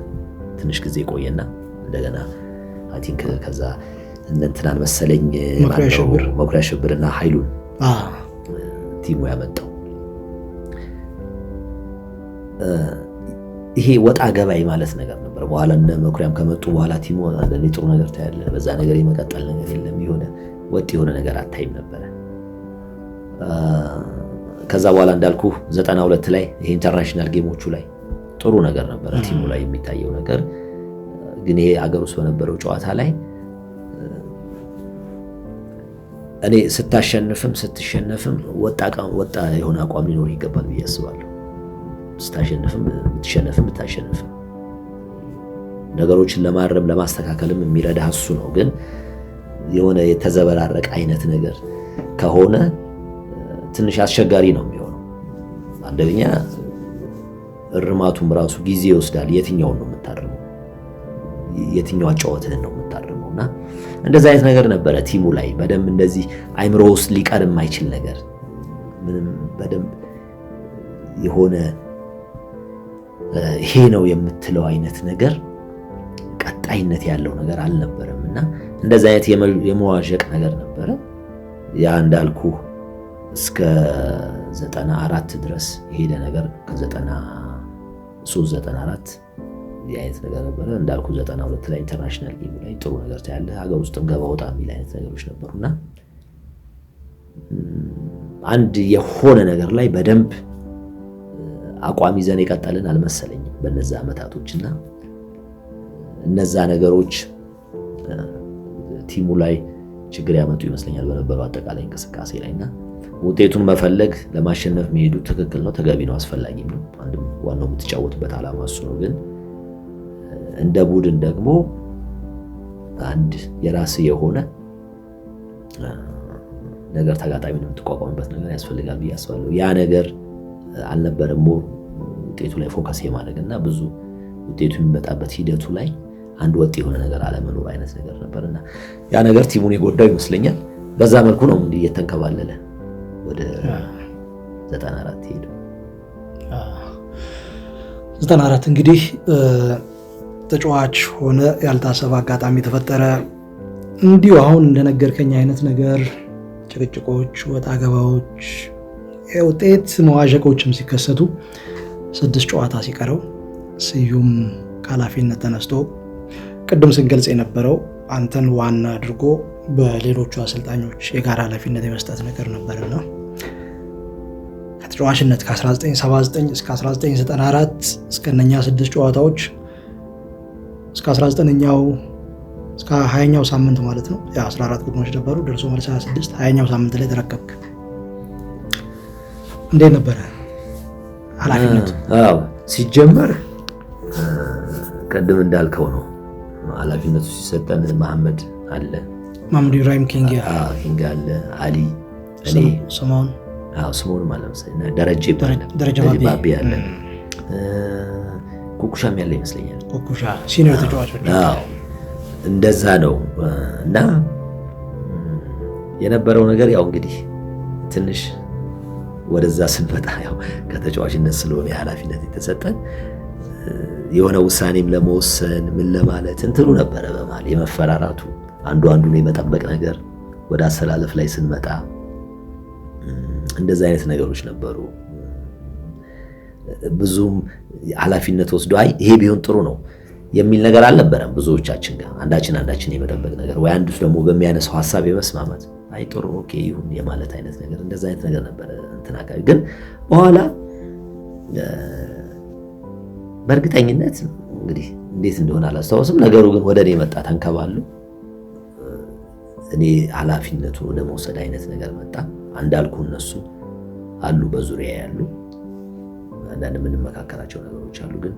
ትንሽ ጊዜ ቆየና እንደገና አይ ቲንክ ከዛ እንትናን መሰለኝ መኩሪያ ሽብርና ኃይሉን ቲሙ ያመጣው። ይሄ ወጣ ገባይ ማለት ነገር ነበር። በኋላ እነ መኩሪያም ከመጡ በኋላ ቲሙ አንዳንዴ ጥሩ ነገር ታያለ፣ በዛ ነገር የመቀጠል ነገር የለም። የሆነ ወጥ የሆነ ነገር አታይም ነበረ። ከዛ በኋላ እንዳልኩ 92 ላይ ይሄ ኢንተርናሽናል ጌሞቹ ላይ ጥሩ ነገር ነበረ ቲሙ ላይ የሚታየው ነገር። ግን ይሄ አገር ውስጥ በነበረው ጨዋታ ላይ እኔ ስታሸንፍም ስትሸነፍም ወጣ የሆነ አቋም ሊኖር ይገባል ብዬ አስባለሁ። ስታሸንፍም ብታሸንፍም ነገሮችን ለማረም ለማስተካከልም የሚረዳ እሱ ነው። ግን የሆነ የተዘበራረቀ አይነት ነገር ከሆነ ትንሽ አስቸጋሪ ነው የሚሆነው። አንደኛ እርማቱም ራሱ ጊዜ ይወስዳል። የትኛውን ነው የምታርመው? የትኛው አጫወትህን ነው የምታርመው? እና እንደዛ አይነት ነገር ነበረ ቲሙ ላይ በደንብ እንደዚህ አይምሮ ውስጥ ሊቀር የማይችል ነገር ምንም በደንብ የሆነ ይሄ ነው የምትለው አይነት ነገር ቀጣይነት ያለው ነገር አልነበረም። እና እንደዛ አይነት የመዋዠቅ ነገር ነበረ። ያ እንዳልኩ እስከ 94 ድረስ የሄደ ነገር ከ93 94 የአይነት ነገር ነበረ። እንዳልኩ 92 ላይ ኢንተርናሽናል ጌም ላይ ጥሩ ነገር ታያለ። ሀገር ውስጥም ገባ ወጣ የሚል አይነት ነገሮች ነበሩና አንድ የሆነ ነገር ላይ በደንብ አቋም ይዘን የቀጠልን አልመሰለኝም በነዛ ዓመታቶችና እነዛ ነገሮች ቲሙ ላይ ችግር ያመጡ ይመስለኛል በነበረው አጠቃላይ እንቅስቃሴ ላይና ውጤቱን መፈለግ ለማሸነፍ መሄዱ ትክክል ነው፣ ተገቢ ነው፣ አስፈላጊም ነው። አንድም ዋናው የምትጫወትበት ዓላማ እሱ ነው። ግን እንደ ቡድን ደግሞ አንድ የራስ የሆነ ነገር ተጋጣሚውን የምትቋቋምበት ነገር ያስፈልጋል ብዬ አስባለሁ። ያ ነገር አልነበረም። ውጤቱ ላይ ፎከስ የማድረግና ብዙ ውጤቱ የሚመጣበት ሂደቱ ላይ አንድ ወጥ የሆነ ነገር አለመኖር አይነት ነገር ነበርና ያ ነገር ቲሙን የጎዳው ይመስለኛል። በዛ መልኩ ነው እንዲህ እየተንከባለለ ወደ 94 ሄደ። 94 እንግዲህ ተጫዋች ሆነ ያልታሰበ አጋጣሚ ተፈጠረ። እንዲሁ አሁን እንደነገርከኝ አይነት ነገር ጭቅጭቆች፣ ወጣ ገባዎች፣ የውጤት መዋዠቆችም ሲከሰቱ 6 ጨዋታ ሲቀረው ስዩም ከኃላፊነት ተነስቶ ቅድም ስንገልጽ የነበረው አንተን ዋና አድርጎ በሌሎቹ አሰልጣኞች የጋራ ኃላፊነት የመስጠት ነገር ነበርና ከተጫዋችነት ከ1979 እስከ 1994 እስከነኛ 6 ጨዋታዎች እስከ 19ኛው እስከ 20ኛው ሳምንት ማለት ነው። ያ 14 ቡድኖች ነበሩ። ደርሶ መልስ 26 20ኛው ሳምንት ላይ ተረከብክ። እንዴት ነበረ ኃላፊነቱ? አዎ ሲጀመር ቀደም እንዳልከው ነው። ኃላፊነቱ ሲሰጠን መሐመድ አለ፣ ማሙድ ኢብራሂም ኪንግ አለ፣ አሊ ስሞን ስሞን ማለት ነው፣ ደረጀ ባቢ አለ፣ ኩኩሻም ያለ ይመስለኛል። ኩኩሻ ሲኒየር ተጫዋቾች እንደዛ ነው። እና የነበረው ነገር ያው እንግዲህ ትንሽ ወደዛ ስንመጣ ያው ከተጫዋችነት ስለሆነ የኃላፊነት የተሰጠን የሆነ ውሳኔም ለመወሰን ምን ለማለት እንትኑ ነበረ በማለት የመፈራራቱ አንዱ አንዱን የመጠበቅ ነገር ወደ አሰላለፍ ላይ ስንመጣ እንደዛ አይነት ነገሮች ነበሩ። ብዙም ኃላፊነት ወስዶ አይ ይሄ ቢሆን ጥሩ ነው የሚል ነገር አልነበረም። ብዙዎቻችን ጋር አንዳችን የመጠበቅ ነገር ወይ አንዱ ደግሞ በሚያነሳው ሐሳብ የመስማማት አይ ጥሩ ኦኬ ይሁን የማለት አይነት ነገር እንደዛ አይነት ነገር ነበር። እንትና ግን በኋላ በእርግጠኝነት እንግዲህ እንዴት እንደሆነ አላስታውስም፣ ነገሩ ግን ወደ እኔ መጣ ተንከባሉ። እኔ ኃላፊነቱን ወደ መውሰድ አይነት ነገር መጣ። እንዳልኩ እነሱ አሉ በዙሪያ ያሉ አንዳንድ የምንመካከራቸው ነገሮች አሉ። ግን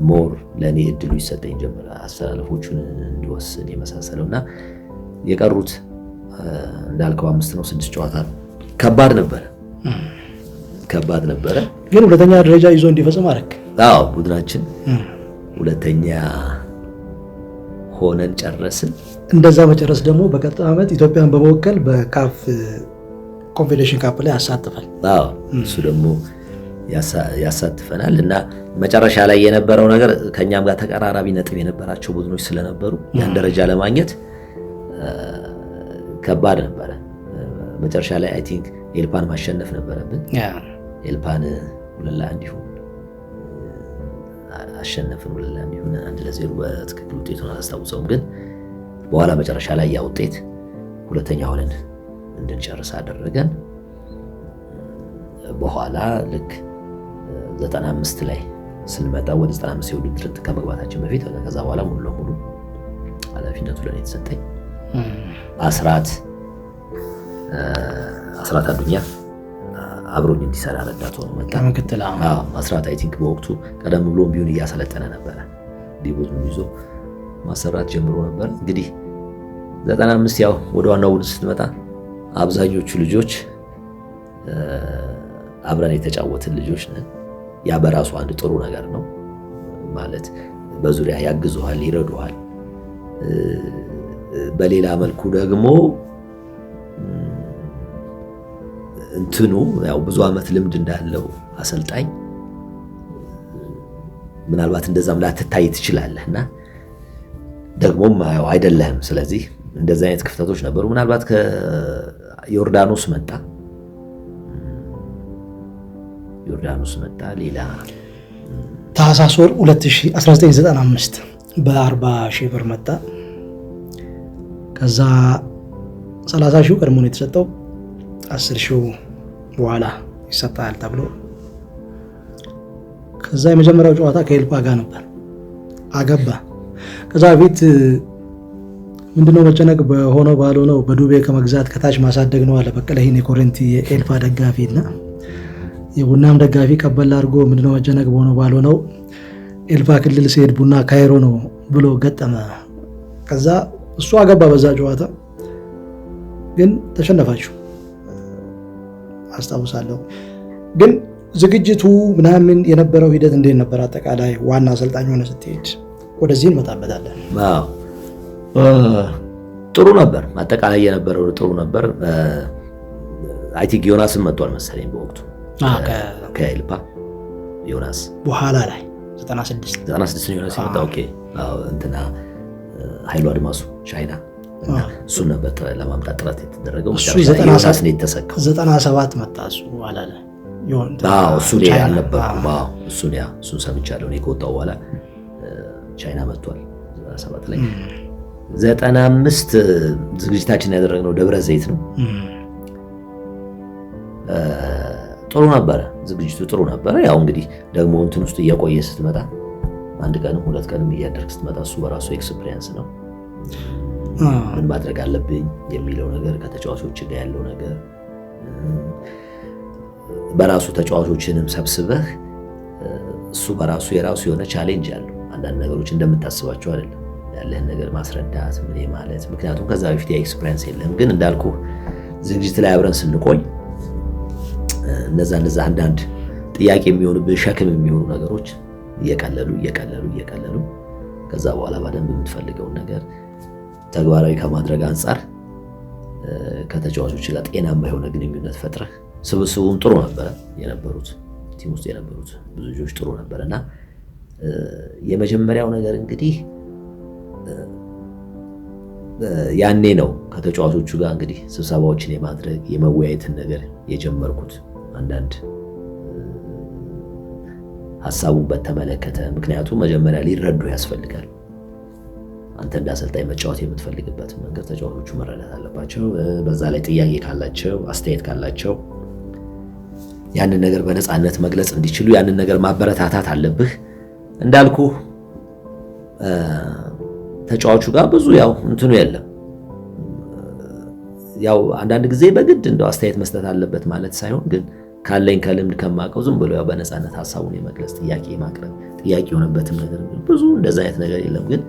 ሞር ለእኔ እድሉ ይሰጠኝ ጀመረ አሰላለፎቹን እንዲወስን የመሳሰለውና የቀሩት እንዳልከው 5 ነው 6 ጨዋታ ከባድ ነበረ። ግን ሁለተኛ ደረጃ ይዞ እንዲፈጽም አደረክ። አዎ ቡድናችን ሁለተኛ ሆነን ጨረስን። እንደዛ መጨረስ ደግሞ በቀጣይ ዓመት ኢትዮጵያን በመወከል በካፍ ኮንፌዴሬሽን ካፕ ላይ ያሳትፋል። አዎ እሱ ደግሞ ያሳትፈናል እና መጨረሻ ላይ የነበረው ነገር ከኛም ጋር ተቀራራቢ ነጥብ የነበራቸው ቡድኖች ስለነበሩ ያን ደረጃ ለማግኘት ከባድ ነበረ። መጨረሻ ላይ አይ ቲንክ ኤልፓን ማሸነፍ ነበረብን። ኤልፓን 2-1 ይሁን አሸነፍን፣ 2-1 ይሁን 1-0 በትክክል ውጤቱን አላስታውሰውም። ግን በኋላ መጨረሻ ላይ ያ ውጤት ሁለተኛ ሆነን እንድንጨርስ አደረገን። በኋላ ልክ 95 ላይ ስንመጣ ወደ 95 የውድድር ከመግባታችን በፊት ከዛ በኋላ ሙሉ ለሙሉ ኃላፊነቱ ለኔ የተሰጠኝ አስራት አዱኛ አብሮኝ እንዲሰራ ረዳት ሆኖ መጣ። ምክትል አስራት አይ ቲንክ በወቅቱ ቀደም ብሎ ቢሆን እያሰለጠነ ነበረ። ዲቦቱን ይዞ ማሰራት ጀምሮ ነበር። እንግዲህ 95 ያው ወደ ዋናው ቡድን ስትመጣ አብዛኞቹ ልጆች አብረን የተጫወትን ልጆች ነን። ያ በራሱ አንድ ጥሩ ነገር ነው ማለት በዙሪያ ያግዙሃል፣ ይረዱሃል። በሌላ መልኩ ደግሞ እንትኑ ያው ብዙ ዓመት ልምድ እንዳለው አሰልጣኝ ምናልባት እንደዛም ላትታይ ትችላለህና ደግሞም አይደለህም። ስለዚህ እንደዛ አይነት ክፍተቶች ነበሩ። ምናልባት ከዮርዳኖስ መጣ ሌላ ታህሳስ ወር 1995 በ40,000 ብር መጣ። ከዛ 30,000 ቀድሞ ነው የተሰጠው፣ 10,000 በኋላ ይሰጣል ተብሎ ከዛ የመጀመሪያው ጨዋታ ከኤልፓ ጋር ነበር። አገባ ከዛ በፊት ምንድነው መጨነቅ በሆነው ባልሆነው በዱቤ ከመግዛት ከታች ማሳደግ ነው አለ በቀለ። ይሄን የኮረንቲ የኤልፓ ደጋፊ እና የቡናም ደጋፊ ቀበል አድርጎ ምንድነው መጨነቅ በሆነው ባልሆነው ኤልፓ ክልል ሲሄድ ቡና ካይሮ ነው ብሎ ገጠመ። ከዛ እሱ አገባ በዛ ጨዋታ ግን ተሸነፋችሁ አስታውሳለሁ። ግን ዝግጅቱ ምናምን የነበረው ሂደት እንዴት ነበር? አጠቃላይ ዋና አሰልጣኝ ሆነ ስትሄድ ወደዚህ እንመጣበታለን። ጥሩ ነበር። አጠቃላይ የነበረው ጥሩ ነበር። አይ ቲንክ ዮናስን መጥቷል መሰለኝ በወቅቱ ከኤልፓ ዮናስ በኋላ ላይ 96 ነው ዮናስ የመጣው። ኦኬ እንትና ኃይሉ አድማሱ ቻይና እና እሱን ነበር ለማምጣት ጥረት የተደረገው። ዮናስ ነው የተሰካው። 97 መጣ እሱ በኋላ ላይ እሱን አልነበረም። እሱን ሰምቻለሁ እኔ ከወጣሁ በኋላ ቻይና መጥቷል 97 ላይ። 95 ዝግጅታችን ያደረግነው ደብረ ዘይት ነው። ጥሩ ነበረ ዝግጅቱ፣ ጥሩ ነበረ። ያው እንግዲህ ደግሞ እንትን ውስጥ እየቆየ ስትመጣ አንድ ቀንም ሁለት ቀንም እያደረግ ስትመጣ እሱ በራሱ ኤክስፒሪየንስ ነው። ምን ማድረግ አለብኝ የሚለው ነገር ከተጫዋቾች ጋር ያለው ነገር በራሱ ተጫዋቾችንም ሰብስበህ እሱ በራሱ የራሱ የሆነ ቻሌንጅ አለው። አንዳንድ ነገሮች እንደምታስባቸው አይደለም ያለህን ነገር ማስረዳት ምን ማለት፣ ምክንያቱም ከዛ በፊት ኤክስፒሪየንስ የለም። ግን እንዳልኩ ዝግጅት ላይ አብረን ስንቆይ እነዛ አንዳንድ ጥያቄ የሚሆኑብህ ሸክም የሚሆኑ ነገሮች እየቀለሉ ከዛ በኋላ በደንብ የምትፈልገውን ነገር ተግባራዊ ከማድረግ አንጻር ከተጫዋቾች ጋር ጤናማ የሆነ ግንኙነት ፈጥረህ ስብስቡም ጥሩ ነበረ። የነበሩት ቲም ውስጥ የነበሩት ብዙ ልጆች ጥሩ ነበርና የመጀመሪያው ነገር እንግዲህ ያኔ ነው ከተጫዋቾቹ ጋር እንግዲህ ስብሰባዎችን የማድረግ የመወያየትን ነገር የጀመርኩት አንዳንድ ሐሳቡን በተመለከተ። ምክንያቱም መጀመሪያ ሊረዱ ያስፈልጋል። አንተ እንዳሰልጣኝ መጫወት የምትፈልግበት መንገድ ተጫዋቾቹ መረዳት አለባቸው። በዛ ላይ ጥያቄ ካላቸው አስተያየት ካላቸው ያንን ነገር በነፃነት መግለጽ እንዲችሉ ያንን ነገር ማበረታታት አለብህ። እንዳልኩ ተጫዋቹ ጋር ብዙ ያው እንትኑ የለም። ያው አንዳንድ ጊዜ በግድ እንደው አስተያየት መስጠት አለበት ማለት ሳይሆን ግን ካለኝ ከልምድ ከማውቀው ዝም ብሎ ያው በነፃነት ሐሳቡን የመግለጽ ጥያቄ ማቅረብ ጥያቄ የሆነበትም ነገር ብዙ እንደዛ አይነት ነገር የለም። ግን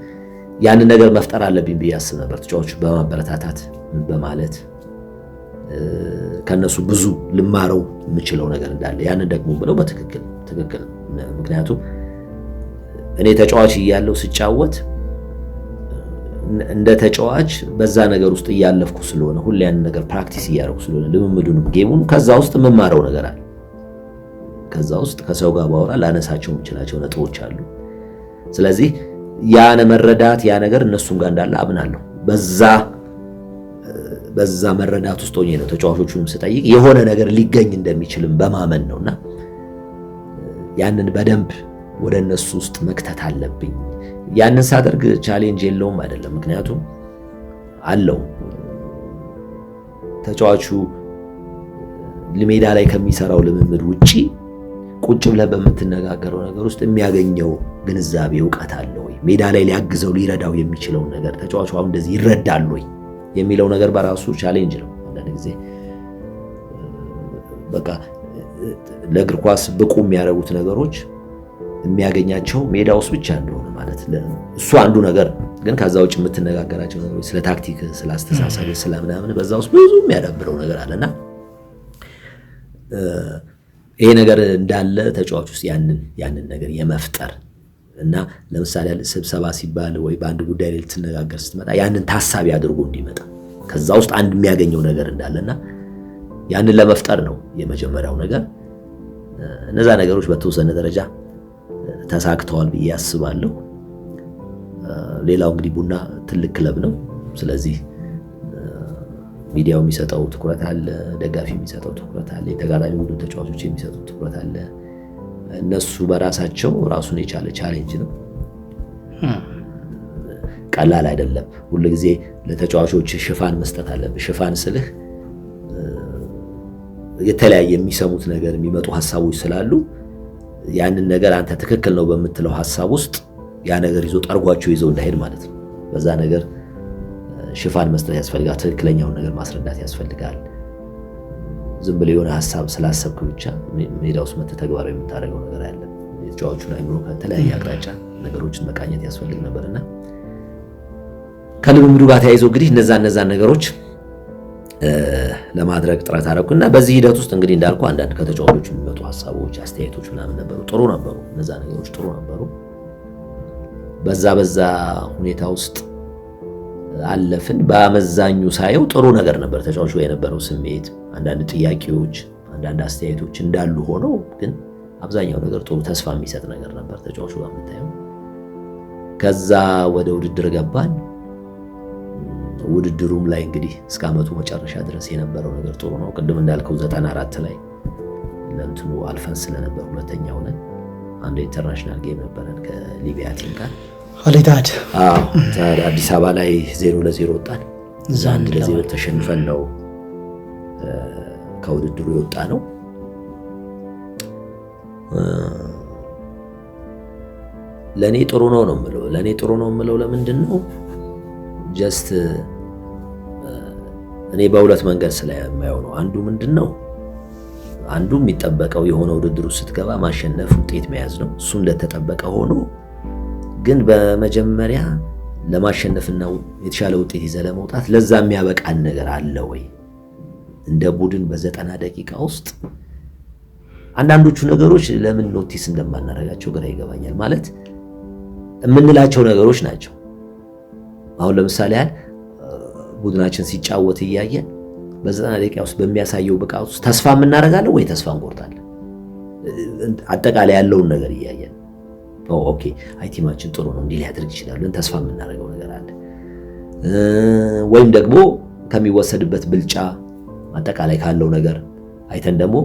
ያንን ነገር መፍጠር አለብኝ ብዬ አስብ ነበር። ተጫዋቹ በማበረታታት በማለት ከነሱ ብዙ ልማረው የምችለው ነገር እንዳለ ያንን ደግሞ ብለው በትክክል ምክንያቱም እኔ ተጫዋች እያለሁ ስጫወት እንደ ተጫዋች በዛ ነገር ውስጥ እያለፍኩ ስለሆነ ሁሌ ያንን ነገር ፕራክቲስ እያደረኩ ስለሆነ ልምምዱንም ጌሙን ከዛ ውስጥ የምማረው ነገር አለ። ከዛ ውስጥ ከሰው ጋር ባወራ ላነሳቸው የምችላቸው ነጥቦች አሉ። ስለዚህ ያን መረዳት ያ ነገር እነሱም ጋር እንዳለ አምናለሁ። በዛ መረዳት ውስጥ ሆኜ ነው ተጫዋቾቹንም ስጠይቅ የሆነ ነገር ሊገኝ እንደሚችልም በማመን ነውና ያንን በደንብ ወደ እነሱ ውስጥ መክተት አለብኝ። ያንን ሳደርግ ቻሌንጅ የለውም አይደለም፣ ምክንያቱም አለው። ተጫዋቹ ሜዳ ላይ ከሚሰራው ልምምድ ውጪ ቁጭ ብለህ በምትነጋገረው ነገር ውስጥ የሚያገኘው ግንዛቤ እውቀት አለ ወይ? ሜዳ ላይ ሊያግዘው ሊረዳው የሚችለው ነገር ተጫዋቹ አሁን እንደዚህ ይረዳል ወይ የሚለው ነገር በራሱ ቻሌንጅ ነው። አንዳንድ ጊዜ በቃ ለእግር ኳስ ብቁ የሚያደርጉት ነገሮች የሚያገኛቸው ሜዳ ውስጥ ብቻ እንደሆነ ማለት እሱ አንዱ ነገር፣ ግን ከዛ ውጭ የምትነጋገራቸው ነገሮች ስለ ታክቲክ፣ ስለ አስተሳሰብ፣ ስለ ምናምን በዛ ውስጥ ብዙ የሚያዳብረው ነገር አለና ይሄ ነገር እንዳለ ተጫዋች ውስጥ ያንን ነገር የመፍጠር እና ለምሳሌ ስብሰባ ሲባል ወይ በአንድ ጉዳይ ላይ ልትነጋገር ስትመጣ ያንን ታሳቢ አድርጎ እንዲመጣ ከዛ ውስጥ አንድ የሚያገኘው ነገር እንዳለና ያንን ለመፍጠር ነው የመጀመሪያው ነገር። እነዛ ነገሮች በተወሰነ ደረጃ ተሳክተዋል ብዬ አስባለሁ። ሌላው እንግዲህ ቡና ትልቅ ክለብ ነው። ስለዚህ ሚዲያው የሚሰጠው ትኩረት አለ፣ ደጋፊ የሚሰጠው ትኩረት አለ፣ የተጋጣሚ ቡድን ተጫዋቾች የሚሰጡት ትኩረት አለ። እነሱ በራሳቸው ራሱን የቻለ ቻሌንጅ ነው፣ ቀላል አይደለም። ሁሉ ጊዜ ለተጫዋቾች ሽፋን መስጠት አለብህ። ሽፋን ስልህ የተለያየ የሚሰሙት ነገር የሚመጡ ሐሳቦች ስላሉ ያንን ነገር አንተ ትክክል ነው በምትለው ሐሳብ ውስጥ ያ ነገር ይዞ ጠርጓቸው ይዘው እንዳይሄድ ማለት ነው። በዛ ነገር ሽፋን መስጠት ያስፈልጋል። ትክክለኛውን ነገር ማስረዳት ያስፈልጋል። ዝም ብለህ የሆነ ሀሳብ ስላሰብክ ብቻ ሜዳ ውስጥ መተህ ተግባራዊ የምታደርገው ነገር አለ። የተጫዋቹን አይምሮ ከተለያየ አቅጣጫ ነገሮችን መቃኘት ያስፈልግ ነበርና ከልምምዱ ጋር ተያይዞ እንግዲህ እነዛን ነገሮች ለማድረግ ጥረት አደረኩና በዚህ ሂደት ውስጥ እንግዲህ እንዳልኩ አንዳንድ ከተጫዋቾች የሚመጡ ሀሳቦች፣ አስተያየቶች ምናምን ነበሩ። ጥሩ ነበሩ። እነዛ ነገሮች ጥሩ ነበሩ። በዛ ሁኔታ ውስጥ አለፍን። በአመዛኙ ሳየው ጥሩ ነገር ነበር። ተጫዋቹ የነበረው ስሜት፣ አንዳንድ ጥያቄዎች፣ አንዳንድ አስተያየቶች እንዳሉ ሆነው ግን አብዛኛው ነገር ጥሩ ተስፋ የሚሰጥ ነገር ነበር ተጫዋቹ ጋር የምታየው። ከዛ ወደ ውድድር ገባን። ውድድሩም ላይ እንግዲህ እስከ ዓመቱ መጨረሻ ድረስ የነበረው ነገር ጥሩ ነው። ቅድም እንዳልከው 94 ላይ ለእንትኑ አልፈን ስለነበር ሁለተኛ ሆነን አንድ ኢንተርናሽናል ጌም ነበረን ከሊቢያ ቲም ጋር አሊታድ አዲስ አበባ ላይ 0-0 ወጣን። እዛ 1-0 ተሸንፈን ነው ከውድድሩ የወጣ ነው። ለኔ ጥሩ ነው የምለው ለምንድን ነው ጀስት እኔ በሁለት መንገድ ስለማየው ነው። አንዱ ምንድነው አንዱ የሚጠበቀው የሆነ ውድድሩ ስትገባ ማሸነፍ፣ ውጤት መያዝ ነው። እሱ እንደተጠበቀ ሆኖ ግን በመጀመሪያ ለማሸነፍና የተሻለ ውጤት ይዘህ ለመውጣት ለዛ የሚያበቃን ነገር አለ ወይ? እንደ ቡድን በ90 ደቂቃ ውስጥ አንዳንዶቹ ነገሮች ለምን ኖቲስ እንደማናደርጋቸው ግራ ይገባኛል። ማለት የምንላቸው ነገሮች ናቸው። አሁን ለምሳሌ ያህል ቡድናችን ሲጫወት እያየን በ90 ደቂቃ ውስጥ በሚያሳየው ብቃት ውስጥ ተስፋ የምናደርጋለን ወይ ተስፋ እንቆርጣለን? አጠቃላይ ያለውን ነገር እያየን ኦኬ አይ ቲማችን ጥሩ ነው እንዲህ ሊያደርግ ይችላል ብለን ተስፋ የምናደርገው ነገር አለ። ወይም ደግሞ ከሚወሰድበት ብልጫ አጠቃላይ ካለው ነገር አይተን ደግሞ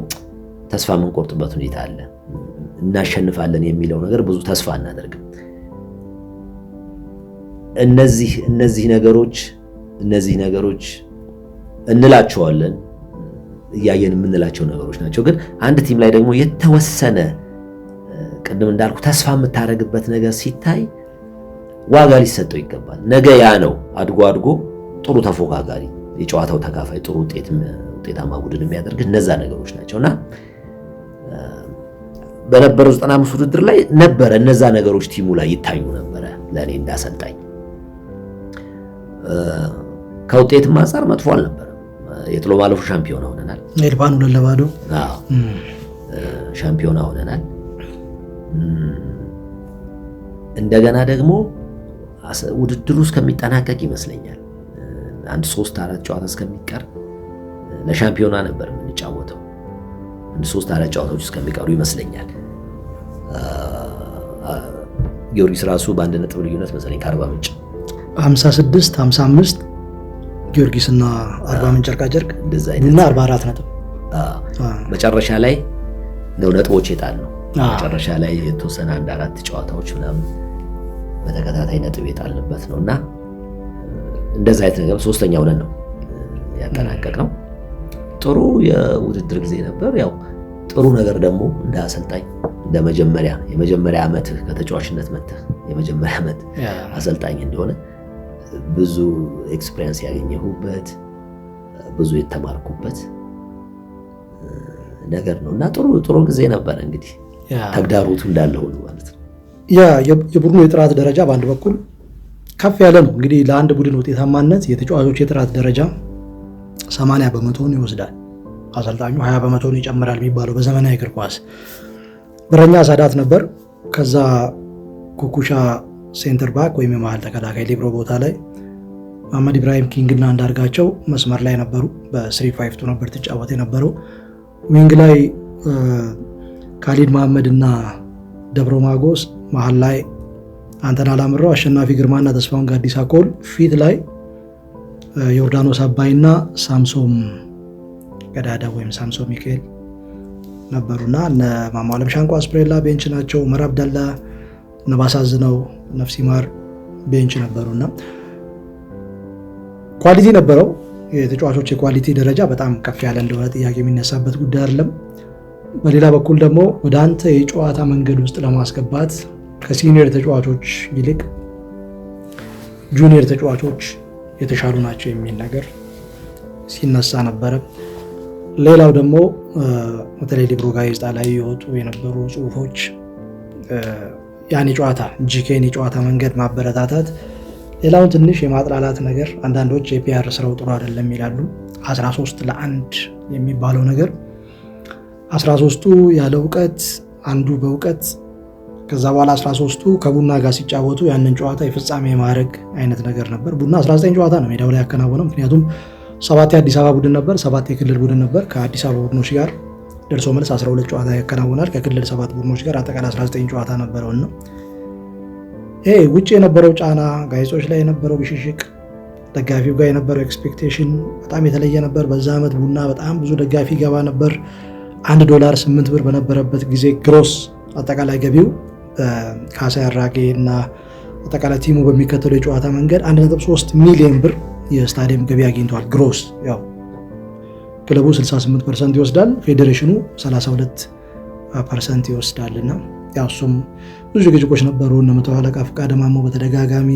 ተስፋ የምንቆርጥበት ሁኔታ አለ። እናሸንፋለን የሚለው ነገር ብዙ ተስፋ እናደርግም። እነዚህ ነገሮች እንላቸዋለን እያየን የምንላቸው ነገሮች ናቸው። ግን አንድ ቲም ላይ ደግሞ የተወሰነ ቅድም እንዳልኩ ተስፋ የምታደርግበት ነገር ሲታይ ዋጋ ሊሰጠው ይገባል። ነገ ያ ነው አድጎ ጥሩ ተፎካካሪ፣ የጨዋታው ተካፋይ፣ ጥሩ ውጤታማ ቡድን የሚያደርግ እነዛ ነገሮች ናቸውና በነበረው 95 ውድድር ላይ ነበረ እነዛ ነገሮች ቲሙ ላይ ይታዩ ነበረ። ለኔ እንዳሰልጣኝ ከውጤትም አንፃር መጥፎ አልነበረም። የጥሎ ማለፉ ሻምፒዮና ሆነናል። ኤልባን 2-0 ሻምፒዮና ሆነናል። እንደገና ደግሞ ውድድሩ እስከሚጠናቀቅ ይመስለኛል 1-3-4 ጨዋታ እስከሚቀር ለሻምፒዮና ነበር የምንጫወተው። 1-3-4 ጨዋታዎች እስከሚቀሩ ይመስለኛል ጊዮርጊስ ራሱ በአንድ ነጥብ ልዩነት መሰለኝ ከአርባ ምንጭ 56-55 ጊዮርጊስና አርባ ምንጭ ጨርቃጨርቅ እና 44 ነጥብ መጨረሻ ላይ ነው ነጥቦች የጣልነው። መጨረሻ ላይ የተወሰነ 1-4 ጨዋታዎች ምናምን በተከታታይ ነጥብ የጣልንበት ነውና እንደዛ አይነት ነገር ሶስተኛ ሆነን ነው ያጠናቀቅነው። ጥሩ የውድድር ጊዜ ነበር። ያው ጥሩ ነገር ደግሞ እንደ አሰልጣኝ እንደ የመጀመሪያ ዓመት ከተጫዋችነት መጥተህ የመጀመሪያ ዓመት አሰልጣኝ እንደሆነ ብዙ ኤክስፒሪየንስ ያገኘሁበት ብዙ የተማርኩበት ነገር ነውና ጥሩ ጊዜ ነበር። እንግዲህ ተግዳሮቱ እንዳለ ሁሉ ማለት ነው። የቡድኑ የጥራት ደረጃ በአንድ በኩል ከፍ ያለ ነው። እንግዲህ ለአንድ ቡድን ውጤታማነት የተጫዋቾች የጥራት ደረጃ 80% ይወስዳል። አሰልጣኙ 20% ይጨምራል የሚባለው በዘመናዊ እግር ኳስ። በረኛ ሳዳት ነበር። ከዛ ኩኩሻ ሴንተር ባክ ወይም የመሃል ተከላካይ ሊብሮ ቦታ ላይ መሐመድ ኢብራሂም ኪንግ እና አንዳርጋቸው መስመር ላይ ነበሩ። በ3-5-2 ነበር ትጫወት የነበረው። ዊንግ ላይ ካሊድ መሐመድ እና ደብሮ ማጎስ፣ መሃል ላይ አንተና ላምረው፣ አሸናፊ ግርማና ተስፋውን ጋዲሳ ኮል፣ ፊት ላይ ዮርዳኖስ አባይና ሳምሶም ገዳዳ ወይም ሳምሶም ሚካኤል ነበሩና እነ ማማ አለም ሻንቆ አስፕሬላ ቤንች ናቸው። ዑመር አብደላ፣ ነባሳዝነው፣ ነፍሲማር ቤንች ነበሩና ኳሊቲ ነበረው። የተጫዋቾች የኳሊቲ ደረጃ በጣም ከፍ ያለ እንደሆነ ጥያቄ የሚነሳበት ጉዳይ አይደለም። በሌላ በኩል ደግሞ ወደ አንተ የጨዋታ መንገድ ውስጥ ለማስገባት ከሲኒየር ተጫዋቾች ይልቅ ጁኒየር ተጫዋቾች የተሻሉ ናቸው የሚል ነገር ሲነሳ ነበረ። ሌላው ደግሞ በተለይ ሊብሮ ጋዜጣ ላይ የወጡ የነበሩ ጽሁፎች ያን የጨዋታ ጂኬን የጨዋታ መንገድ ማበረታታት፣ ሌላውን ትንሽ የማጥላላት ነገር። አንዳንዶች የፒአር ስራው ጥሩ አይደለም ይላሉ። 13-1 የሚባለው ነገር 13ቱ ያለ እውቀት አንዱ በእውቀት ከዛ በኋላ 13ቱ ከቡና ጋር ሲጫወቱ ያንን ጨዋታ የፍጻሜ ማድረግ አይነት ነገር ነበር። ቡና 19 ጨዋታ ነው ሜዳው ላይ ያከናወነው። ምክንያቱም 7 የአዲስ አበባ ቡድን ነበር፣ 7 የክልል ቡድን ነበር። ከአዲስ አበባ ቡድኖች ጋር ደርሶ መልስ 12 ጨዋታ ያከናውናል። ከክልል 7 ቡድኖች ጋር አጠቃላይ 19 ጨዋታ ነበረውና ይሄ ውጭ የነበረው ጫና፣ ጋዜጦች ላይ የነበረው ብሽሽቅ፣ ደጋፊው ጋር የነበረው ኤክስፔክቴሽን በጣም የተለየ ነበር። በዛ ዓመት ቡና በጣም ብዙ ደጋፊ ገባ ነበር። $1 8 ብር በነበረበት ጊዜ ግሮስ አጠቃላይ ገቢው ካሳ ያራጌ እና አጠቃላይ ቲሙ በሚከተለው የጨዋታ መንገድ 1.3 ሚሊዮን ብር የስታዲየም ገቢ አግኝቷል። ግሮስ ያው ክለቡ 68% ይወስዳል፣ ፌዴሬሽኑ 32% ይወስዳል። እና ያው እሱም ብዙ ግጭቆች ነበሩ። እነ መቶ አለቃ ፈቃደ ማሞ በተደጋጋሚ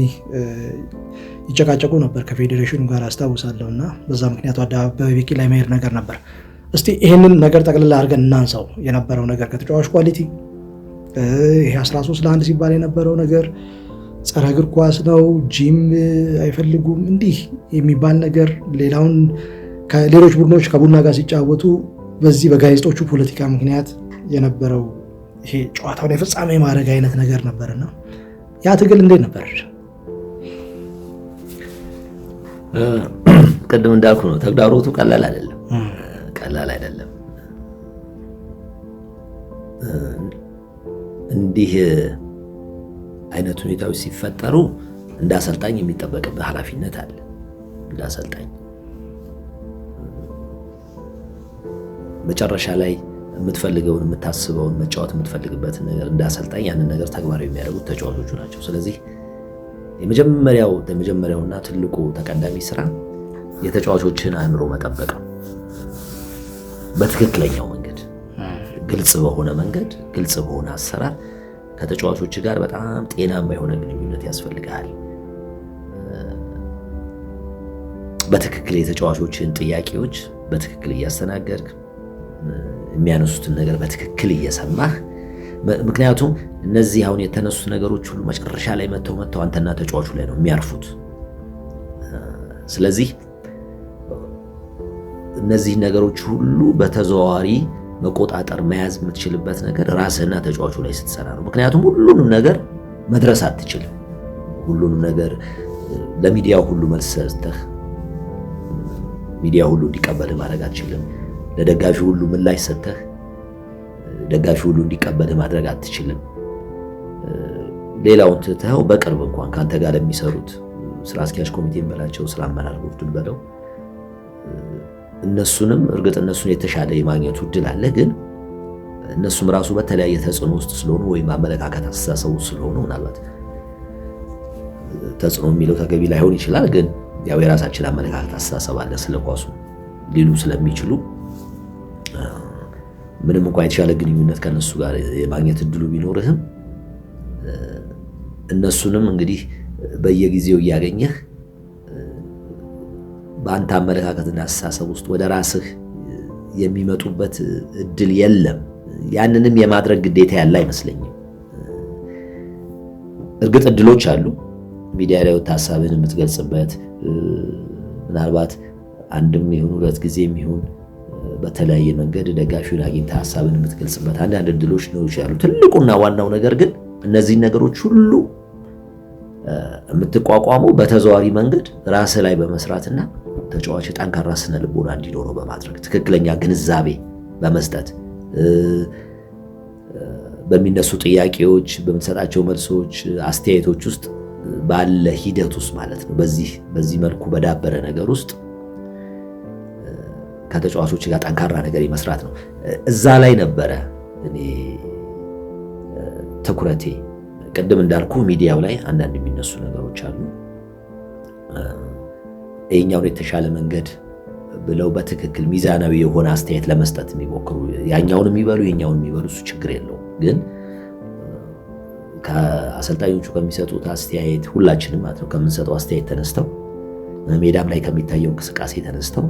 ይጨቃጨቁ ነበር ከፌዴሬሽኑ ጋር አስታውሳለሁ። እና በዛ ምክንያቱ አበበ ቢቂላ ላይ መሄድ ነገር ነበር። እስቲ ይህንን ነገር ጠቅልላ አድርገን እናንሳው። የነበረው ነገር ከተጫዋች ኳሊቲ ይሄ 13-1 ሲባል የነበረው ነገር ጸረ እግር ኳስ ነው፣ ጂም አይፈልጉም እንዲህ የሚባል ነገር፣ ሌላውን ከሌሎች ቡድኖች ከቡና ጋር ሲጫወቱ በዚህ በጋዜጦቹ ፖለቲካ ምክንያት የነበረው ይሄ ጨዋታውን የፍጻሜ ማድረግ አይነት ነገር ነበርና ያ ትግል እንዴት ነበር? ቅድም እንዳልኩ ነው ተግዳሮቱ ቀላል አይደለም። እንዲህ አይነት ሁኔታዎች ሲፈጠሩ እንደ አሰልጣኝ የሚጠበቅብህ ኃላፊነት አለ። እንደ አሰልጣኝ መጨረሻ ላይ የምትፈልገውን የምታስበውን መጫወት የምትፈልግበትን ነገር እንደ አሰልጣኝ ያንን ነገር ተግባራዊ የሚያደርጉት ተጫዋቾቹ ናቸው። ስለዚህ የመጀመሪያውና ትልቁ ተቀዳሚ ስራ የተጫዋቾችን አእምሮ መጠበቅ ነው። በትክክለኛው መንገድ፣ ግልጽ በሆነ መንገድ፣ ግልጽ በሆነ አሰራር ከተጫዋቾች ጋር በጣም ጤናማ የሆነ ግንኙነት ያስፈልጋል። በትክክል የተጫዋቾችን ጥያቄዎች በትክክል እያስተናገድክ የሚያነሱትን ነገር በትክክል እየሰማህ፣ ምክንያቱም እነዚህ አሁን የተነሱት ነገሮች ሁሉ መጨረሻ ላይ መተው አንተና ተጫዋቹ ላይ ነው የሚያርፉት። ስለዚህ እነዚህ ነገሮች ሁሉ በተዘዋዋሪ መቆጣጠር መያዝ የምትችልበት ነገር ራስህና ተጫዋቹ ላይ ስትሰራ ነው። ምክንያቱም ሁሉንም ነገር መድረስ አትችልም። ሁሉንም ነገር ለሚዲያው ሁሉ መልስ ሰጥተህ ሚዲያ ሁሉ እንዲቀበልህ ማድረግ አትችልም። ለደጋፊ ሁሉ ምላሽ ሰጥተህ ደጋፊ ሁሉ እንዲቀበልህ ማድረግ አትችልም። ሌላውን ትተኸው በቅርብ እንኳን ካንተ ጋር ለሚሰሩት ስራ አስኪያጅ ኮሚቴን በላቸው፣ ስራ አመራር ቦርዱን በለው፣ እነሱንም እርግጥ እነሱን የተሻለ የማግኘቱ እድል አለ። ግን እነሱም ራሱ በተለያየ ተጽዕኖ ውስጥ ስለሆኑ ወይም አመለካከት አስተሳሰቡ ስለሆኑ ምናልባት ተጽዕኖ የሚለው ተገቢ ላይሆን ይችላል። ግን ያው የራሳችን አመለካከት አስተሳሰብ አለ ስለ ኳሱ ሊሉ ስለሚችሉ ምንም እንኳን የተሻለ ግንኙነት ከነሱ ጋር የማግኘት እድሉ ቢኖርህም እነሱንም እንግዲህ በየጊዜው እያገኘህ በአንተ አመለካከትና አስተሳሰብ ውስጥ ወደ ራስህ የሚመጡበት እድል የለም። ያንንም የማድረግ ግዴታ ያለ አይመስለኝም። እርግጥ እድሎች አሉ። ሚዲያ ላይ ሀሳብህን የምትገልጽበት ምናልባት አንድም ይሁን ሁለት ጊዜም ይሁን በተለያየ መንገድ ደጋፊውን አግኝተህ ሀሳብን የምትገልጽበት አንዳንድ እድሎች ነው ይችላሉ። ትልቁና ዋናው ነገር ግን እነዚህ ነገሮች ሁሉ የምትቋቋመው በተዘዋዋሪ መንገድ ራስህ ላይ በመስራትና ተጫዋች ጠንካራ ስነ ልቦና እንዲኖረው በማድረግ ትክክለኛ ግንዛቤ በመስጠት በሚነሱ ጥያቄዎች፣ በምትሰጣቸው መልሶች፣ አስተያየቶች ውስጥ ባለ ሂደት ውስጥ ማለት ነው። በዚህ መልኩ በዳበረ ነገር ውስጥ ከተጫዋቾች ጋር ጠንካራ ነገር መስራት ነው። እዛ ላይ ነበረ እኔ ትኩረቴ። ቅድም እንዳልኩ ሚዲያው ላይ አንዳንድ የሚነሱ ነገሮች አሉ። ይሄኛውን የተሻለ መንገድ ብለው በትክክል ሚዛናዊ የሆነ አስተያየት ለመስጠት የሚሞክሩ ያኛውን የሚበሉ የኛውን የሚበሉ እሱ ችግር የለውም። ግን ከአሰልጣኞቹ ከሚሰጡት አስተያየት ሁላችንም ማለት ነው ከምንሰጠው አስተያየት ተነስተው ሜዳም ላይ ከሚታየው እንቅስቃሴ ተነስተው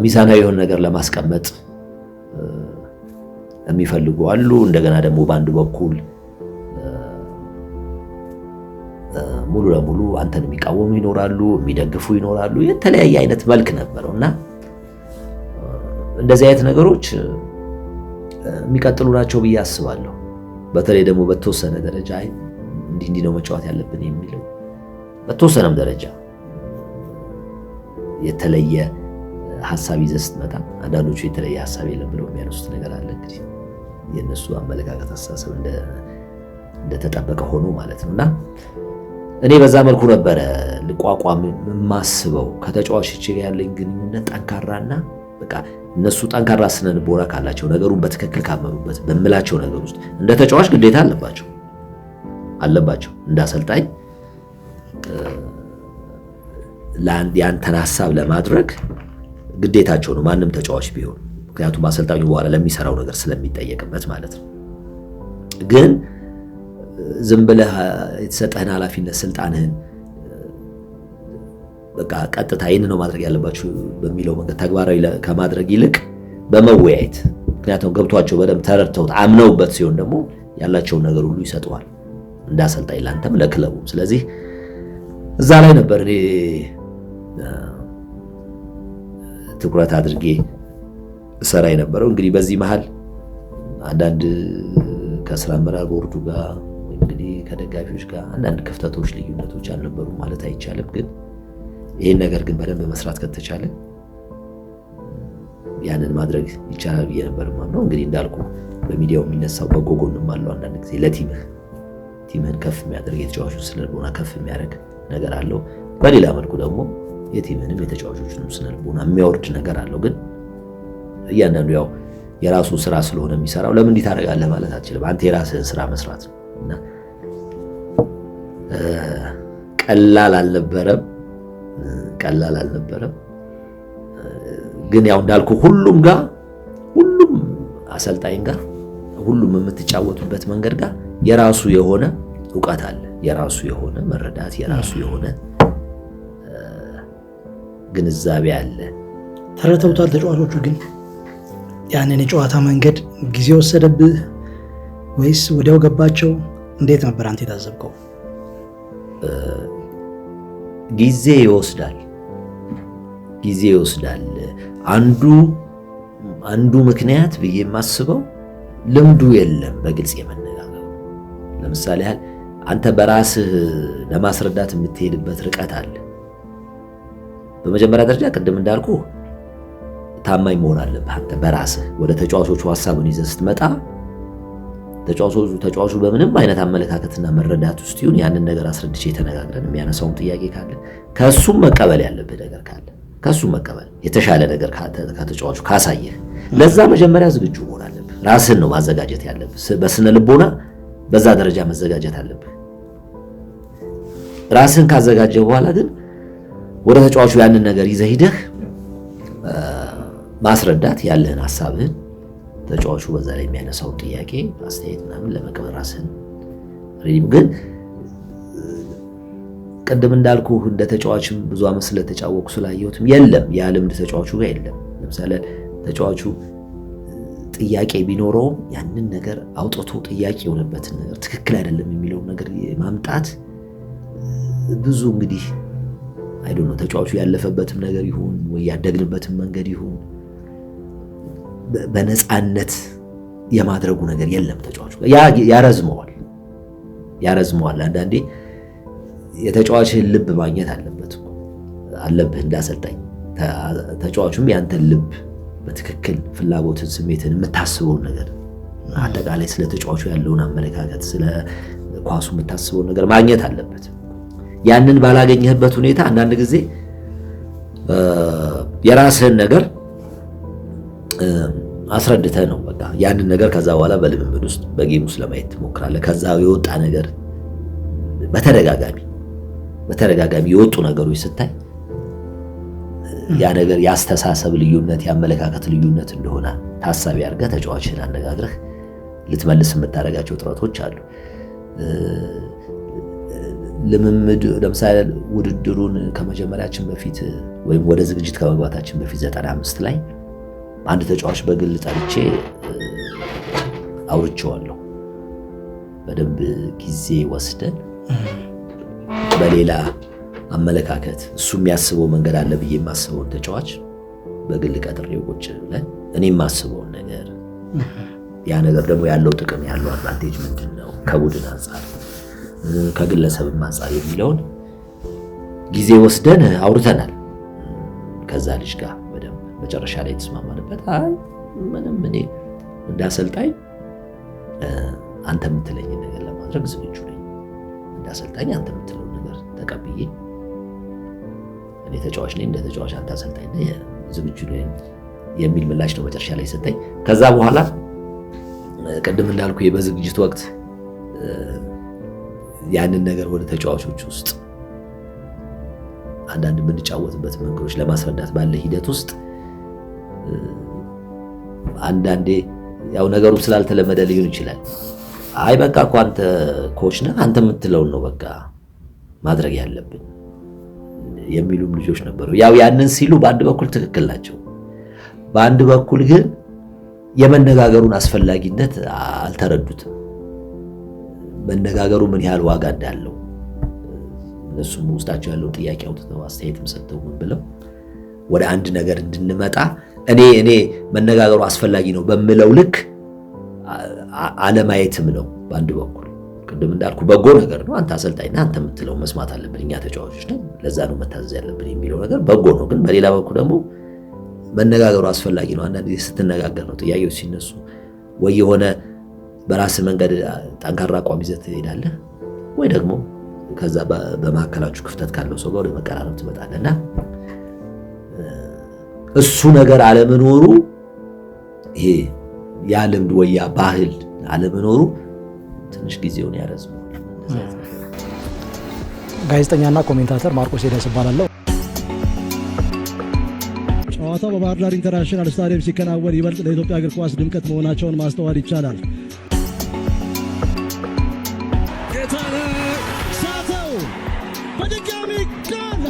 ሚዛናዊ የሆነ ነገር ለማስቀመጥ የሚፈልጉ አሉ። እንደገና ደግሞ በአንድ በኩል ሙሉ ለሙሉ አንተን የሚቃወሙ ይኖራሉ፣ የሚደግፉ ይኖራሉ። የተለያየ አይነት መልክ ነበረውና እንደዚህ አይነት ነገሮች የሚቀጥሉ ናቸው ብዬ አስባለሁ። በተለይ ደግሞ በተወሰነ ደረጃ እንዲህ ነው መጫወት ያለብን የሚለው በተወሰነም ደረጃ የተለየ ሐሳብ ይዘህ ስትመጣ አንዳንዶቹ የተለየ ሐሳብ የለም ብለው የሚያነሱት ነገር አለ። እንግዲህ የእነሱ አመለካከት አስተሳሰብ እንደተጠበቀ ሆኖ ማለት ነውና እኔ በዛ መልኩ ነበረ ልቋቋም የማስበው። ከተጫዋቾች ጋር ያለኝ ግንኙነት ጠንካራና በቃ እነሱ ጠንካራ ስነ ልቦና ካላቸው ነገሩን በትክክል ካመኑበት በምላቸው ነገር ውስጥ እንደ ተጫዋች ግዴታ አለባቸው እንደ አሰልጣኝ ያንተን ሐሳብ ለማድረግ ግዴታቸው ነው ማንም ተጫዋች ቢሆን። ምክንያቱም አሰልጣኙ በኋላ ለሚሰራው ነገር ስለሚጠየቅበት ማለት ነው። ግን ዝም ብለህ የተሰጠህን ኃላፊነት ስልጣንህን በቃ ቀጥታ ይህን ነው ማድረግ ያለባችሁ በሚለው መንገድ ተግባራዊ ከማድረግ ይልቅ በመወያየት ምክንያቱም ገብቷቸው በደንብ ተረድተውት አምነውበት ሲሆን ደግሞ ያላቸውን ነገር ሁሉ ይሰጠዋል እንደ አሰልጣኝ ላንተም ለክለቡም። ስለዚህ እዛ ላይ ነበር እኔ ትኩረት አድርጌ ሰራ የነበረው። እንግዲህ በዚህ መሃል አንዳንድ ከስራ አመራር ቦርዱ ጋር እንግዲህ ከደጋፊዎች ጋር አንዳንድ ክፍተቶች፣ ልዩነቶች አልነበሩ ማለት አይቻልም። ግን ይህን ነገር ግን በደንብ መስራት ከተቻለ ያንን ማድረግ ይቻላል ብዬ ነበር ማለት ነው። እንግዲህ እንዳልኩ በሚዲያው የሚነሳው በጎ ጎንም አለው። አንዳንድ ጊዜ ለቲምህን ከፍ የሚያደርግ የተጫዋቾችን ስነልቦና ከፍ የሚያደርግ ነገር አለው። በሌላ መልኩ ደግሞ የቲምህንም የተጫዋቾችንም ስነልቦና የሚያወርድ ነገር አለው። ግን እያንዳንዱ ያው የራሱ ስራ ስለሆነ የሚሰራው ለምን እንዲህ ታደርጋለህ ማለት አትችልም። አንተ የራስህን ስራ መስራት ነው እና ቀላል አልነበረም። ግን ያው እንዳልኩ ሁሉም አሰልጣኝ ጋር ሁሉም የምትጫወቱበት መንገድ ጋር የራሱ የሆነ ዕውቀት አለ፣ የራሱ የሆነ መረዳት፣ የራሱ የሆነ ግንዛቤ አለ። ተረድተውታል ተጫዋቾቹ። ግን ያንን የጨዋታ መንገድ ጊዜ ወሰደብህ ወይስ ወዲያው ገባቸው? እንዴት ነበር አንተ የታዘብከው? ጊዜ ይወስዳል። አንዱ ምክንያት ብዬ የማስበው ልምዱ የለም በግልጽ የመነጋገር። ለምሳሌ ያህል አንተ በራስህ ለማስረዳት የምትሄድበት ርቀት አለ። በመጀመሪያ ደረጃ ቅድም እንዳልኩ ታማኝ መሆን አለብህ። አንተ በራስህ ወደ ተጫዋቾቹ ሐሳቡን ይዘህ ስትመጣ ተጫዋቹ በምንም አይነት አመለካከትና መረዳት ውስጥ ይሁን ያንን ነገር አስረድቼ ተነጋግረን የሚያነሳውን ጥያቄ ካለ ከሱም መቀበል ያለብህ ነገር ካለ ከሱም መቀበል የተሻለ ነገር ከተጫዋቹ ካሳየህ ለዛ መጀመሪያ ዝግጁ መሆን አለብህ። ራስህን ነው ማዘጋጀት ያለብህ። በስነ ልቦና በዛ ደረጃ መዘጋጀት አለብህ። ራስህን ካዘጋጀህ በኋላ ግን ወደ ተጫዋቹ ያንን ነገር ይዘህ ሂደህ ማስረዳት ያለህን ሐሳብህን ተጫዋቹ በዛ ላይ የሚያነሳውን ጥያቄ አስተያየት ምናምን ለመቀበል ራስህን ሬዲም። ግን ቅድም እንዳልኩ እንደ ተጫዋችም ብዙ ዓመት ስለተጫወኩ ስላየሁትም የለም ያ ልምድ ተጫዋቹ ጋር የለም። ለምሳሌ ተጫዋቹ ጥያቄ ቢኖረውም ያንን ነገር አውጥቶ ጥያቄ የሆነበትን ነገር ትክክል አይደለም የሚለውን ነገር ማምጣት ብዙ እንግዲህ አይዶን ነው ተጫዋቹ ያለፈበትም ነገር ይሁን ወይ ያደግንበትም መንገድ ይሁን በነፃነት የማድረጉ ነገር የለም ተጫዋቹ ያረዝመዋል። አንዳንዴ የተጫዋችህን ልብ ማግኘት አለብህ እንዳሰልጣኝ። ተጫዋቹም ያንተን ልብ በትክክል ፍላጎትን፣ ስሜትን፣ የምታስበውን ነገር አጠቃላይ ስለ ተጫዋቹ ያለውን አመለካከት፣ ስለ ኳሱ የምታስበውን ነገር ማግኘት አለበት። ያንን ባላገኘህበት ሁኔታ አንዳንድ ጊዜ የራስህን ነገር አስረድተህ ነው በቃ ያንን ነገር ከዛ በኋላ በልምምድ ውስጥ በጌም ውስጥ ለማየት ትሞክራለህ። ከዛ የወጣ ነገር በተደጋጋሚ የወጡ ነገሮች ስታይ ያ ነገር የአስተሳሰብ ልዩነት፣ የአመለካከት ልዩነት እንደሆነ ታሳቢ አድርገህ ተጫዋችን አነጋግረህ ልትመልስ የምታደርጋቸው ጥረቶች አሉ። ልምምድ ለምሳሌ ውድድሩን ከመጀመሪያችን በፊት ወይም ወደ ዝግጅት ከመግባታችን በፊት 95 ላይ አንድ ተጫዋች በግል ጠርቼ አውርቼዋለሁ። በደንብ ጊዜ ወስደን በሌላ አመለካከት እሱ የሚያስበው መንገድ አለ ብዬ የማስበውን ተጫዋች በግል ቀጥሬው ቁጭ ብለን እኔ የማስበውን ነገር ያ ነገር ደግሞ ያለው ጥቅም ያለው አድቫንቴጅ ምንድነው ከቡድን አንጻር ከግለሰብም አንጻር የሚለውን ጊዜ ወስደን አውርተናል ከዛ ልጅ ጋር በደንብ መጨረሻ ላይ ተስማማንበት። አይ ምንም እኔ እንዳሰልጣኝ አንተ የምትለኝ ነገር ለማድረግ ዝግጁ ነኝ። እንዳሰልጣኝ አንተ የምትለው ነገር ተቀብዬ እኔ ተጫዋች ነኝ፣ እንደ ተጫዋች አንተ አሰልጣኝ ነህ፣ ዝግጁ ነኝ የሚል ምላሽ ነው መጨረሻ ላይ ሰጠኝ። ከዛ በኋላ ቀደም እንዳልኩ በዝግጅት ወቅት ያንን ነገር ወደ ተጫዋቾች ውስጥ አንዳንድ የምንጫወትበት መንገዶች ለማስረዳት ባለ ሂደት ውስጥ አንዳንዴ ያው ነገሩ ስላልተለመደ ሊሆን ይችላል። አይ በቃ እኮ አንተ ኮች ነህ፣ አንተ የምትለውን ነው በቃ ማድረግ ያለብን የሚሉም ልጆች ነበሩ። ያው ያንን ሲሉ በአንድ በኩል ትክክል ናቸው፣ በአንድ በኩል ግን የመነጋገሩን አስፈላጊነት አልተረዱትም። መነጋገሩ ምን ያህል ዋጋ እንዳለው እነሱም ውስጣቸው ያለው ጥያቄ አውጥተው አስተያየትም ሰጥተው ምን ብለው ወደ አንድ ነገር እንድንመጣ እኔ መነጋገሩ አስፈላጊ ነው በሚለው ልክ አለማየትም ነው። በአንድ በኩል ቅድም እንዳልኩ በጎ ነገር ነው። አንተ አሰልጣኝና አንተ የምትለው መስማት አለብን፣ እኛ ተጫዋቾች ነን፣ ለዛ ነው መታዘዝ ያለብን የሚለው ነገር በጎ ነው። ግን በሌላ በኩል ደግሞ መነጋገሩ አስፈላጊ ነው። አንዳንድ ጊዜ ስትነጋገር ነው ጥያቄዎች ሲነሱ ወይ የሆነ በራስ መንገድ ጠንካራ አቋም ይዘህ ትሄዳለህ ወይ ደግሞ ከዛ በመካከላችሁ ክፍተት ካለው ሰው ጋር ወደ መቀራረብ ትመጣለህና እሱ ነገር አለመኖሩ ይሄ ያ ልምድ ወይ ያ ባህል አለመኖሩ ትንሽ ጊዜውን ያረዝማል። ጋዜጠኛና ኮሜንታተር ማርቆስ ሄደስ እባላለሁ። ጨዋታው በባህር ዳር ኢንተርናሽናል ስታዲየም ሲከናወን ይበልጥ ለኢትዮጵያ እግር ኳስ ድምቀት መሆናቸውን ማስተዋል ይቻላል። ሳተው በድጋሚ ጎል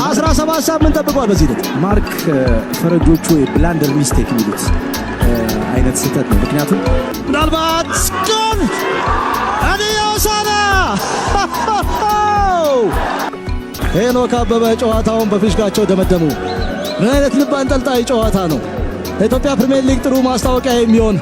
17 ሳምንት ጠብቋል። በዚህ ልክ ማርክ ፈረጆቹ የብላንደር ሚስቴክ የሚሉት አይነት ስህተት ነው። ምክንያቱም ምናልባት ጎል አዲዮሳና ሄኖክ አበበ ጨዋታውን በፊሽካቸው ደመደሙ። ምን አይነት ልብ አንጠልጣይ ጨዋታ ነው! ለኢትዮጵያ ፕሪሚየር ሊግ ጥሩ ማስታወቂያ የሚሆን